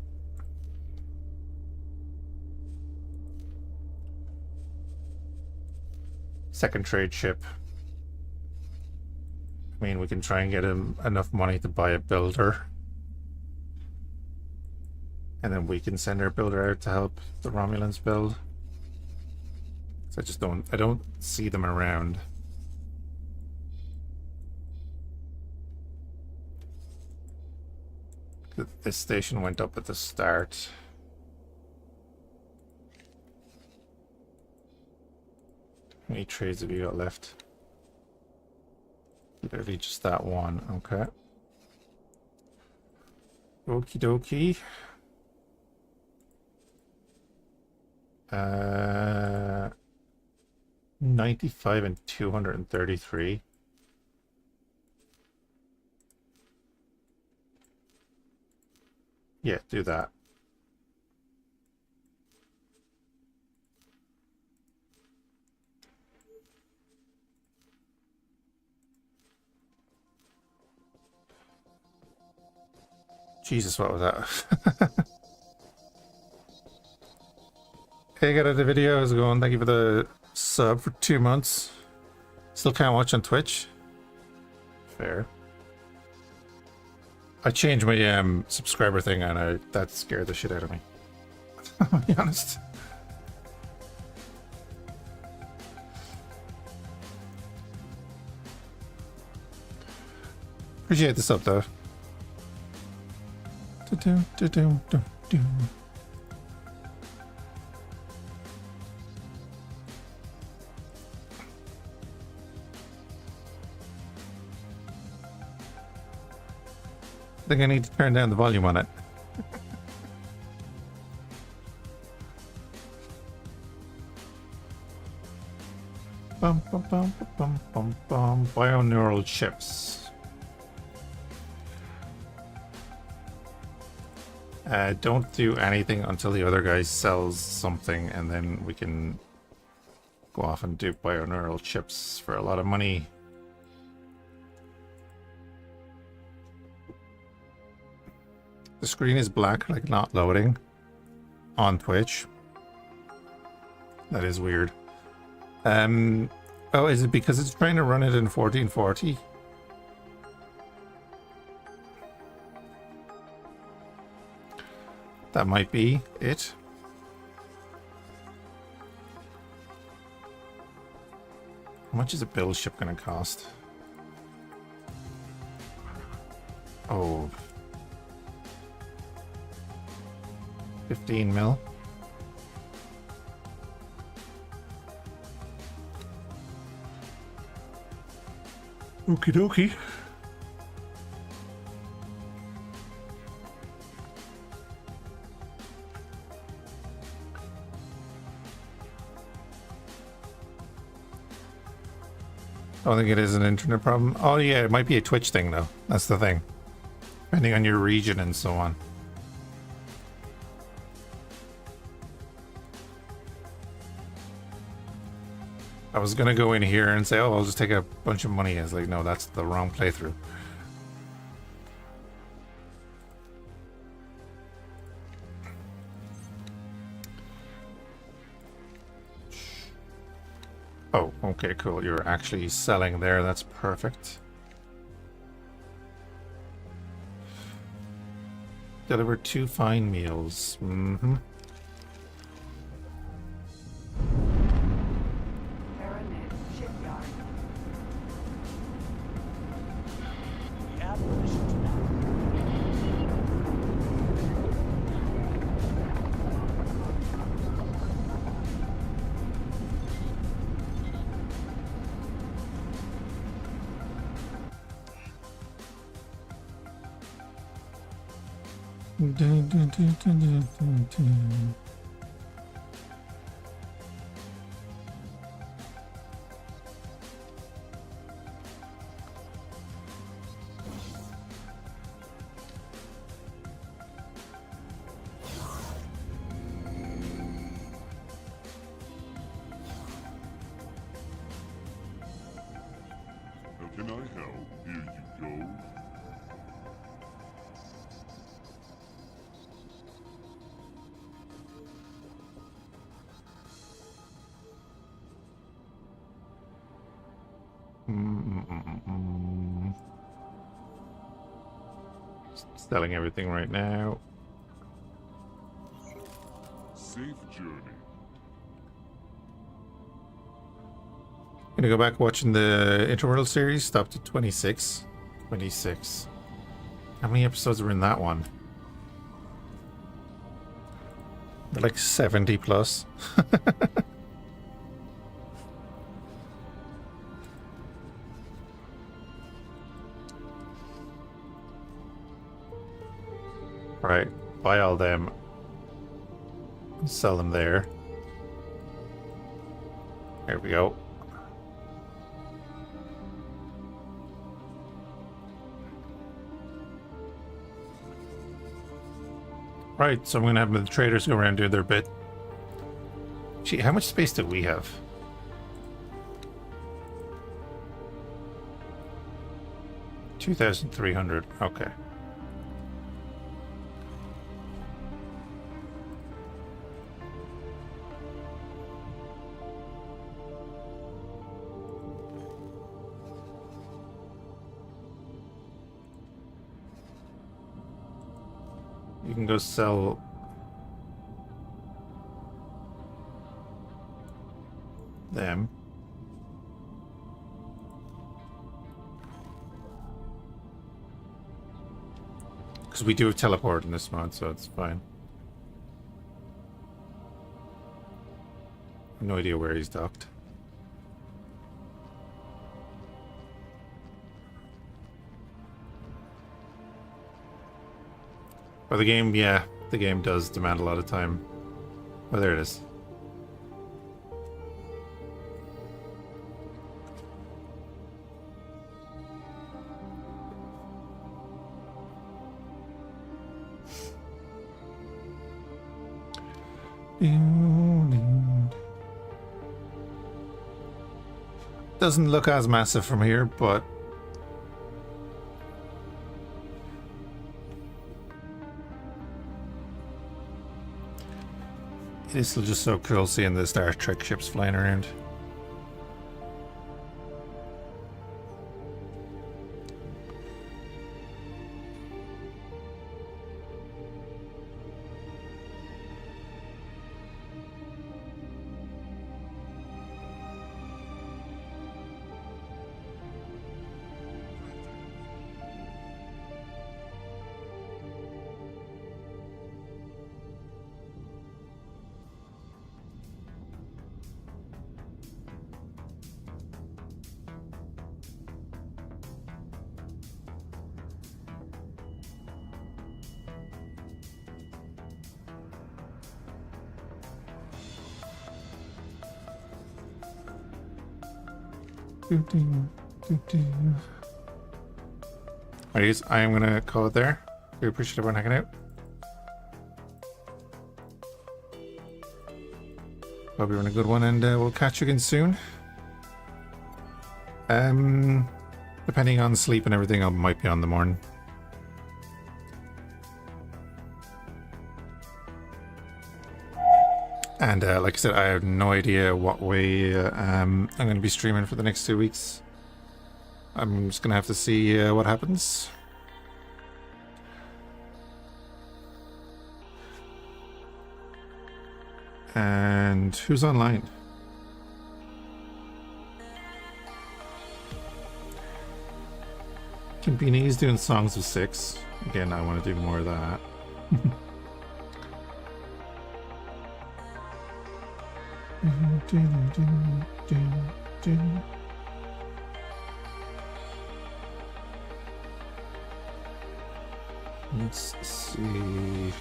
Second trade ship. I mean, we can try and get him enough money to buy a builder. And then we can send our builder out to help the Romulans build. So I don't see them around. This station went up at the start. How many trades have you got left? Literally just that one, okay. Okie dokie. 95 and 233. Yeah, do that. Jesus, what was that? Hey, got the video. How's it going? Thank you for the sub for 2 months. Still can't watch on Twitch. Fair. I changed my subscriber thing and that scared the shit out of me. I'll be honest. Appreciate the sub though. I think I need to turn down the volume on it. Bum bum bum bum bum bum. Bioneural chips. Don't do anything until the other guy sells something, and then we can go off and do bioneural chips for a lot of money. The screen is black, like not loading on Twitch. That is weird. Oh, is it because it's trying to run it in 1440? That might be it. How much is a build ship going to cost? Oh. 15 mil. Okie dokie. I don't think it is an internet problem. Oh yeah, it might be a Twitch thing though. That's the thing. Depending on your region and so on. I was gonna go in here and say, oh, I'll just take a bunch of money. I was like, no, that's the wrong playthrough. Oh, okay, cool. You're actually selling there. That's perfect. Deliver 2 fine meals. Mm-hmm. Pyramid shipyard. We have permission now. How can I help? Here you go. Selling everything right now. Safe journey. Gonna go back watching the Interworld series. Stopped at 26. 26. How many episodes were in that one? They're like 70 plus. Right, buy all them. Sell them there. There we go. Right, so I'm gonna have the traders go around and do their bit. Gee, how much space do we have? $2,300. Okay. You can go sell them. Because we do have teleport in this mod, so it's fine. No idea where he's docked. But the game, yeah, the game does demand a lot of time. Oh, there it is. Doesn't look as massive from here, but it is still just so cool seeing the Star Trek ships flying around. Alright, I am gonna call it there. We appreciate everyone hanging out. Hope you're in a good one, and we'll catch you again soon. Depending on sleep and everything, I might be on the morning. And like I said, I have no idea what way I'm going to be streaming for the next 2 weeks. I'm just going to have to see what happens. And who's online? Kimpini's doing Songs of Six. Again, I want to do more of that. Let's see.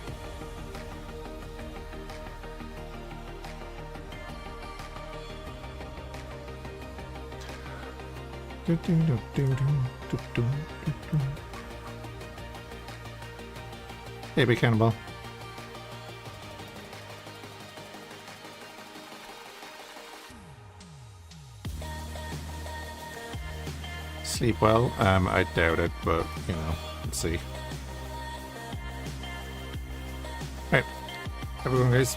Hey, big cannonball. Sleep well? I doubt it, but you know, let's see. Alright, everyone, guys.